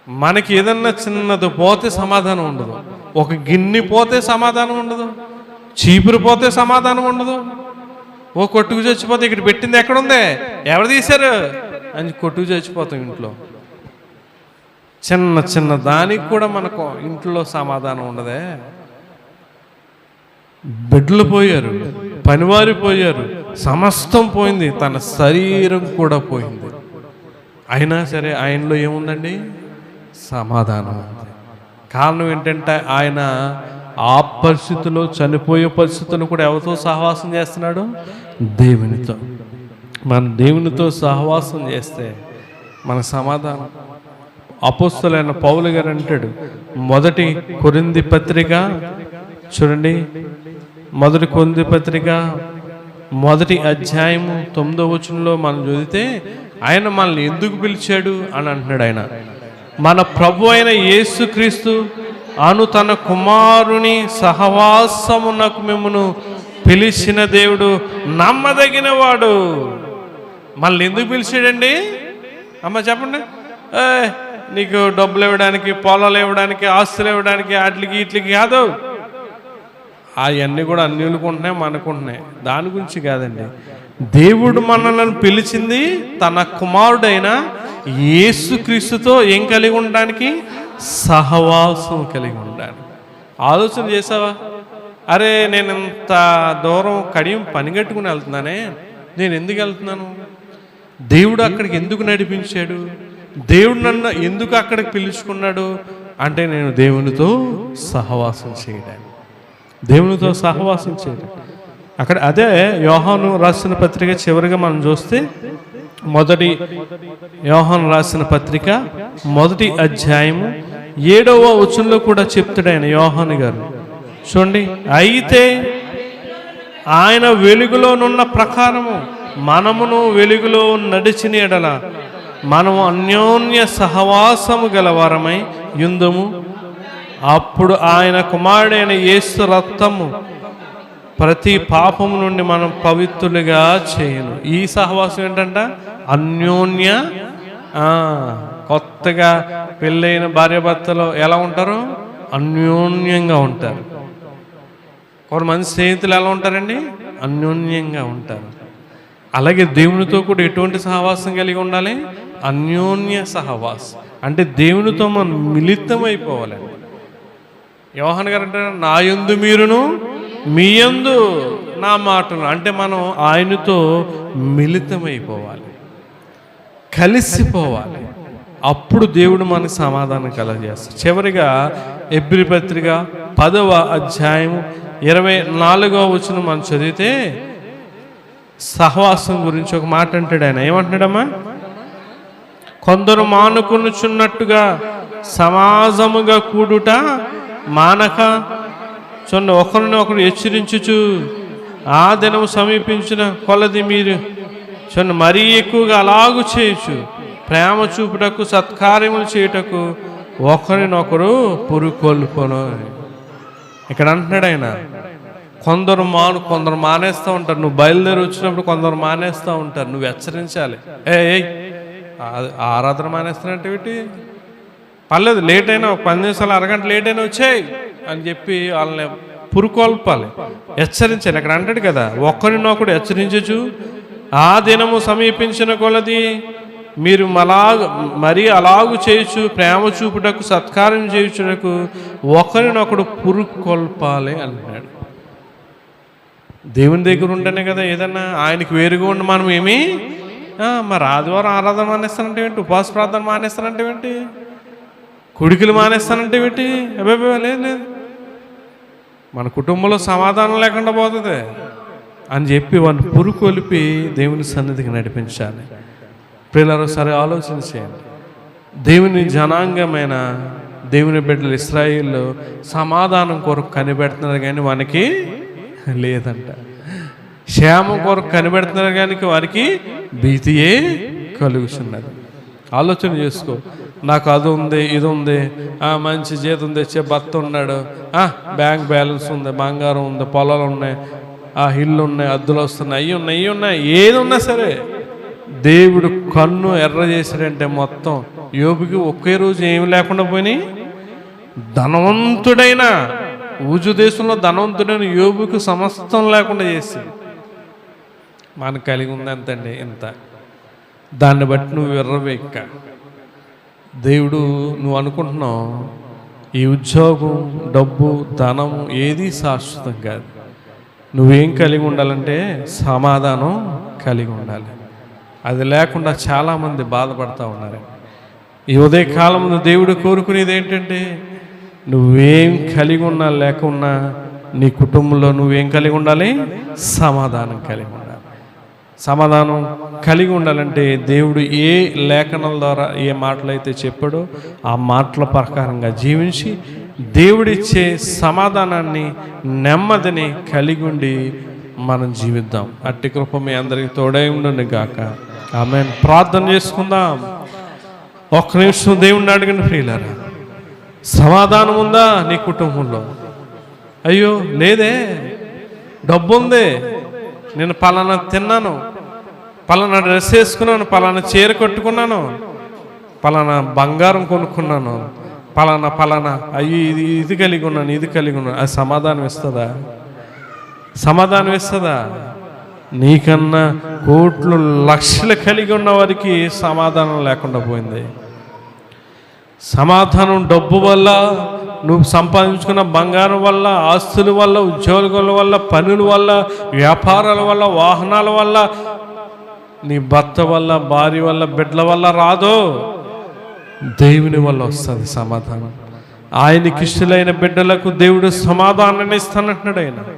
మనకి ఏదన్నా చిన్నది పోతే సమాధానం ఉండదు. ఒక గిన్నె పోతే సమాధానం ఉండదు. చీపురు పోతే సమాధానం ఉండదు. ఓ కొట్టుకు చచ్చిపోతే ఇక్కడ పెట్టింది ఎక్కడుంది, ఎవరు తీశారు అని కొట్టుకు చచ్చిపోతాం ఇంట్లో. చిన్న చిన్న దానికి కూడా మనకు ఇంట్లో సమాధానం ఉండదే. బిడ్డలు పోయారు, పనివారు పోయారు, సమస్తం పోయింది, తన శరీరం కూడా పోయింది. అయినా సరే ఆయనలో ఏముందండి? సమాధానం ఉంది. కారణం ఏంటంటే ఆయన ఆ పరిస్థితుల్లో, చనిపోయే పరిస్థితుల్లో కూడా ఎవరితో సహవాసం చేస్తున్నాడు? దేవునితో. మన దేవునితో సహవాసం చేస్తే మన సమాధానం. అపోస్తలుడైన పౌలు గారు అంటాడు, 1 కొరింథీ పత్రిక చూడండి, 1 కొరింథీ పత్రిక 1వ అధ్యాయము 9వ వచనంలో మనం చదివితే, ఆయన మనల్ని ఎందుకు పిలిచాడు అని అంటున్నాడు. ఆయన మన ప్రభు అయిన యేసుక్రీస్తు అను తన కుమారుని సహవాసమునకు మిమ్మును పిలిచిన దేవుడు నమ్మదగిన వాడు. మనల్ని ఎందుకు పిలిచాడండి? అమ్మ చెప్పండి. నీకు డబ్బులు ఇవ్వడానికి, పొలాలు ఇవ్వడానికి, ఆస్తులు ఇవ్వడానికి, వాటికి వీటికి కాదు. అవన్నీ కూడా అన్యులకు ఉంటున్నాయి, మనకుంటున్నాయి. దాని గురించి కాదండి. దేవుడు మనల్ని పిలిచింది తన కుమారుడైన యేసుక్రీస్తుతో ఏం కలిగి ఉండడానికి? సహవాసం కలిగి ఉండడానికి. ఆలోచన చేసావా? అరే, నేను ఇంత దూరం కడియం పని కట్టుకుని వెళ్తున్నానే, నేను ఎందుకు వెళ్తున్నాను? దేవుడు అక్కడికి ఎందుకు నడిపించాడు? దేవుడు నన్ను ఎందుకు అక్కడికి పిలుచుకున్నాడు అంటే, నేను దేవునితో సహవాసం చేయడానికి, దేవునితో సహవాసం చేయడం. అక్కడ అదే యోహాను రాసిన పత్రిక చివరిగా మనం చూస్తే, 1 యోహాను రాసిన పత్రిక 1వ అధ్యాయము 7వ వచనంలో కూడా చెప్తాడు ఆయన, యోహాను గారు చూడండి, అయితే ఆయన వెలుగులోనున్న ప్రకారము మనమును వెలుగులో నడిచిన ఎడల మనము అన్యోన్య సహవాసము గలవారమై యుందుము. అప్పుడు ఆయన కుమారుడైన యేసు రక్తము ప్రతి పాపము నుండి మనం పవిత్రులుగా చేయను. ఈ సహవాసం ఏంటంట? అన్యోన్య. కొత్తగా పెళ్ళైన భార్యాభర్తలు ఎలా ఉంటారు? అన్యోన్యంగా ఉంటారు. కొంతమంది స్నేహితులు ఎలా ఉంటారండి? అన్యోన్యంగా ఉంటారు. అలాగే దేవునితో కూడా ఎటువంటి సహవాసం కలిగి ఉండాలి? అన్యోన్య సహవాసం. అంటే దేవునితో మనం మిళితమైపోవాలండి. యోహాను గారు అంటారు, నా యందు మీరును మీ యందు నా మాటలు. అంటే మనం ఆయనతో మిళితమైపోవాలి, కలిసిపోవాలి. అప్పుడు దేవుడు మనకు సమాధానం కలగజేస్తాడు. చివరిగా హెబ్రీ పత్రిక 10వ అధ్యాయము 24వ వచనం మనం చదివితే సహవాసం గురించి ఒక మాట అంటాడు. ఆయన ఏమంటున్నాడమ్మా? కొందరు మానుకొనుచున్నట్టుగా సమాజముగా కూడుట మానక, చూడండి, ఒకరిని ఒకరు హెచ్చరించుచు ఆ దినము సమీపించిన కొలది మీరు చూడండి మరీ ఎక్కువగా అలాగు చేయొచ్చు, ప్రేమ చూపుటకు సత్కార్యములు చేయుటకు ఒకరినొకరు పురుకొల్పును. ఇక్కడ అంటున్నాడు ఆయన, కొందరు మానేస్తూ ఉంటారు. నువ్వు బయలుదేరి వచ్చినప్పుడు కొందరు మానేస్తూ ఉంటారు. నువ్వు హెచ్చరించాలి. ఆరాధన మానేస్తానంటే ఏంటి? పర్లేదు, లేట్ అయినా ఒక 10 నిమిషాలు అరగంట లేట్ అయినా వచ్చాయి అని చెప్పి వాళ్ళని పురుకొల్పాలి, హెచ్చరించాలి. అక్కడ అంటాడు కదా, ఒకరినొకడు హెచ్చరించచ్చు. ఆ దినము సమీపించిన కొలది మీరు మరీ అలాగు చేయొచ్చు, ప్రేమ చూపుటకు సత్కారం చేయుటకు ఒకరినొకడు పురుకొల్పాలి అంటున్నాడు. దేవుని దగ్గర ఉంటేనే కదా ఏదన్నా. ఆయనకి వేరుగా ఉండి మనం ఏమి మరి ఆదివారం ఆరాధన మానేస్తానంటే ఏంటి? ఉపవాస ప్రార్థన మానేస్తానంటే ఏంటి? కుడికిలు మానేస్తానంటే ఏంటి? లేదు, మన కుటుంబంలో సమాధానం లేకుండా పోతుంది అని చెప్పి వాడిని పురుకొలిపి దేవుని సన్నిధికి నడిపించాలి. ప్రియులారా, సరే ఆలోచన చేయండి. దేవుని జనాంగమైన దేవుని బిడ్డలు ఇశ్రాయేలు సమాధానం కొరకు కనిపెడుతున్నారు కానీ వానికి లేదంట. క్షేమం కొరకు కనిపెడుతున్నారు కానీ వారికి భీతియే కలుగుతున్నది. ఆలోచన చేసుకో. నాకు అది ఉంది, ఇది ఉంది, మంచి జీతం తెచ్చే భర్త ఉన్నాడు, బ్యాంక్ బ్యాలెన్స్ ఉంది, బంగారం ఉంది, పొలాలు ఉన్నాయి, ఇల్లు ఉన్నాయి, అద్దులు వస్తున్నాయి, అవి ఉన్నాయి, ఏది ఉన్నా సరే దేవుడు కన్ను ఎర్ర చేశాడంటే మొత్తం. యోబుకి ఒకే రోజు ఏమి లేకుండా పోయినాయి. ధనవంతుడైన ఊజు దేశంలో ధనవంతుడైన యోబుకు సమస్తం లేకుండా చేశాడు. మనకు కలిగి ఉంది ఎంతండి? ఇంత. దాన్ని బట్టి నువ్వు ఎర్రవేక్క. దేవుడు నువ్వు అనుకుంటున్నావు ఈ ఉద్యోగం, డబ్బు, ధనము ఏది శాశ్వతం కాదు. నువ్వేం కలిగి ఉండాలంటే సమాధానం కలిగి ఉండాలి. అది లేకుండా చాలామంది బాధపడతా ఉన్నారు. ఈ ఉదయకాలంలో దేవుడు కోరుకునేది ఏంటంటే నువ్వేం కలిగి ఉన్నా లేకున్నా నీ కుటుంబంలో నువ్వేం కలిగి ఉండాలి? సమాధానం కలిగి ఉండాలి. సమాధానం కలిగి ఉండాలంటే దేవుడు ఏ లేఖనాల ద్వారా ఏ మాటలైతే చెప్పాడో ఆ మాటల ప్రకారంగా జీవించి దేవుడిచ్చే సమాధానాన్ని, నెమ్మదిని కలిగి ఉండి మనం జీవిద్దాం. అట్టి కృప మీ అందరికీ తోడై ఉండును గాక. ఆమేన్. ప్రార్థన చేసుకుందాం. ఒక్క నిమిషం దేవుణ్ణి అడగండి ప్రియులారా. సమాధానం ఉందా నీ కుటుంబంలో? అయ్యో లేదే, డబ్బు ఉంది, నేను పలానా తిన్నాను, పలానా డ్రెస్ వేసుకున్నాను, పలానా చీర కట్టుకున్నాను, పలానా బంగారం కొనుక్కున్నాను, పలానా అయ్యి ఇది కలిగి ఉన్నాను, ఇది కలిగి ఉన్నాను. అది సమాధానం ఇస్తుందా? సమాధానం ఇస్తుందా? నీకన్నా కోట్లు లక్షలు కలిగి ఉన్న వారికి సమాధానం లేకుండా పోయింది. సమాధానం డబ్బు వల్ల, నువ్వు సంపాదించుకున్న బంగారం వల్ల, ఆస్తుల వల్ల, ఉద్యోగాల వల్ల, పనుల వల్ల, వ్యాపారాల వల్ల, వాహనాల వల్ల, నీ భర్త వల్ల, భార్య వల్ల, బిడ్డల వల్ల రాదు. దేవుని వల్ల వస్తుంది సమాధానం. ఆయనకి ఇష్టలైన బిడ్డలకు దేవుడు సమాధానాన్ని ఇస్తానంటున్నాడు.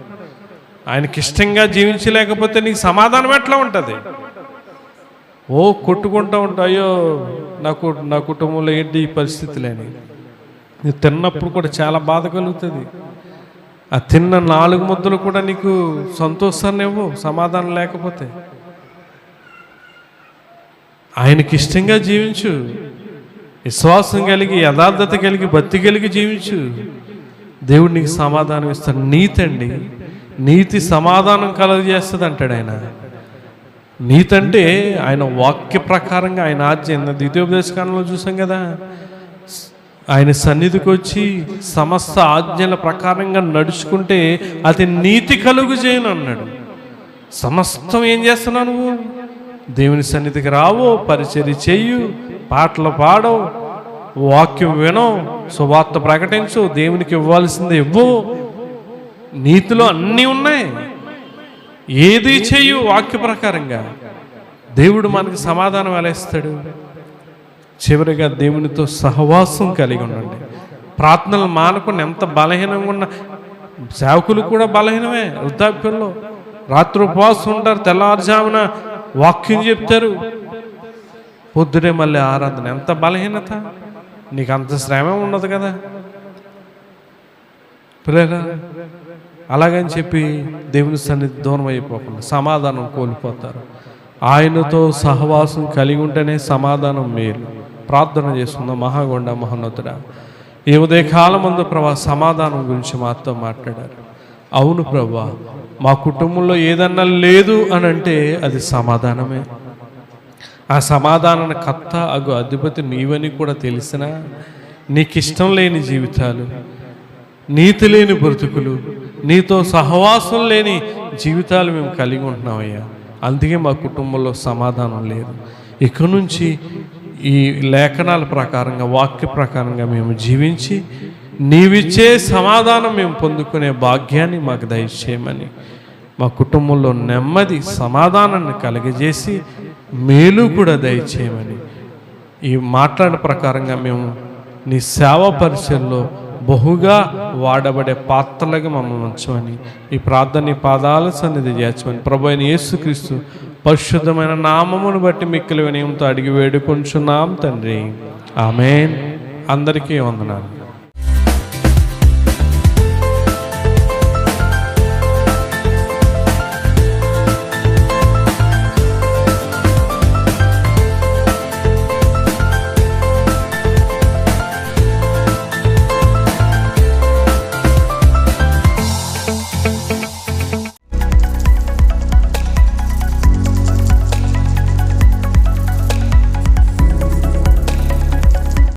ఆయనకి ఇష్టంగా జీవించలేకపోతే నీకు సమాధానం ఎట్లా ఉంటుంది? కొట్టుకుంటూ ఉంటా, అయ్యో నా కుటుంబంలో ఏంటి ఈ పరిస్థితులేని. నువ్వు తిన్నప్పుడు కూడా చాలా బాధ కలుగుతుంది. ఆ తిన్న 4 ముద్దలు కూడా నీకు సంతోషాన్ని ఇవ్వు, సమాధానం లేకపోతే. ఆయనకి ఇష్టంగా జీవించు, విశ్వాసం కలిగి, యథార్థత కలిగి, భక్తి కలిగి జీవించు. దేవుడు నీకు సమాధానం ఇస్తాడు. నీతి అండి, నీతి సమాధానం కలుగజేస్తుంది అంటాడు ఆయన. నీతి అంటే ఆయన వాక్య ప్రకారంగా, ఆయన ఆజ్ఞ ద్వితీయోపదేశకాండంలో చూసాం కదా, ఆయన సన్నిధికి వచ్చి సమస్త ఆజ్ఞల ప్రకారంగా నడుచుకుంటే అది నీతి కలుగు చేయను అన్నాడు. సమస్తం ఏం చేస్తున్నావు నువ్వు? దేవుని సన్నిధికి రావు, పరిచర్య చెయ్యు, పాటలు పాడవు, వాక్యం వినవు, సువార్త ప్రకటించు, దేవునికి ఇవ్వాల్సింది ఇవ్వు. నీతిలో అన్నీ ఉన్నాయి. ఏది చెయ్యు వాక్య ప్రకారంగా. దేవుడు మనకి సమాధానం ఎలా ఇస్తాడు? చివరిగా దేవునితో సహవాసం కలిగి ఉండండి. ప్రార్థనలు మానకుండా, ఎంత బలహీనంగా ఉన్న సేవకులు కూడా బలహీనమే. వృద్ధాప్యంలో రాత్రి ఉపవాసం ఉంటారు, తెల్లవారుజామున వాక్యం చెప్తారు, పొద్దునే మళ్ళీ ఆరాధన. ఎంత బలహీనత! నీకు అంత శ్రమ ఉండదు కదా పిల్లరా. అలాగని చెప్పి దేవుని సన్నిధి దూరం అయిపోకుండా సమాధానం కోల్పోతారు. ఆయనతో సహవాసం కలిగి ఉంటేనే సమాధానం మేలు. ప్రార్థన చేస్తున్న మహాగొండ మహోన్నతుడా, ఈ ఉదయకాలం ముందు ప్రభా సమాధానం గురించి మాతో మాట్లాడారు. అవును ప్రభా, మా కుటుంబంలో ఏదన్నా లేదు అని అంటే అది సమాధానమే. ఆ సమాధానాన్ని కర్త అగు అధిపతి నీవని కూడా తెలిసినా నీకు ఇష్టం లేని జీవితాలు, నీతి లేని బ్రతుకులు, నీతో సహవాసం లేని జీవితాలు మేము కలిగి ఉంటున్నామయ్యా. అందుకే మా కుటుంబంలో సమాధానం లేదు. ఇక నుంచి ఈ లేఖనాల ప్రకారంగా, వాక్య ప్రకారంగా మేము జీవించి నీవిచ్చే సమాధానం మేము పొందుకునే భాగ్యాన్ని మాకు దయచేయమని, మా కుటుంబంలో నెమ్మది సమాధానాన్ని కలగజేసి మేలు కూడా దయచేయమని, ఈ మాట్లాడే ప్రకారంగా మేము నీ సేవా పరిచయంలో బహుగా వాడబడే పాత్రలుగా మమ్మల్ని ఉంచమని, ఈ ప్రార్థన పాదాల సన్నిధి చేర్చమని ప్రభు అయిన యేసుక్రీస్తు పరిశుద్ధమైన నామమును బట్టి మిక్కిలి వినయంతో అడిగి వేడుకొంచున్నాం తండ్రి. ఆమేన్. అందరికీ వందనాలు.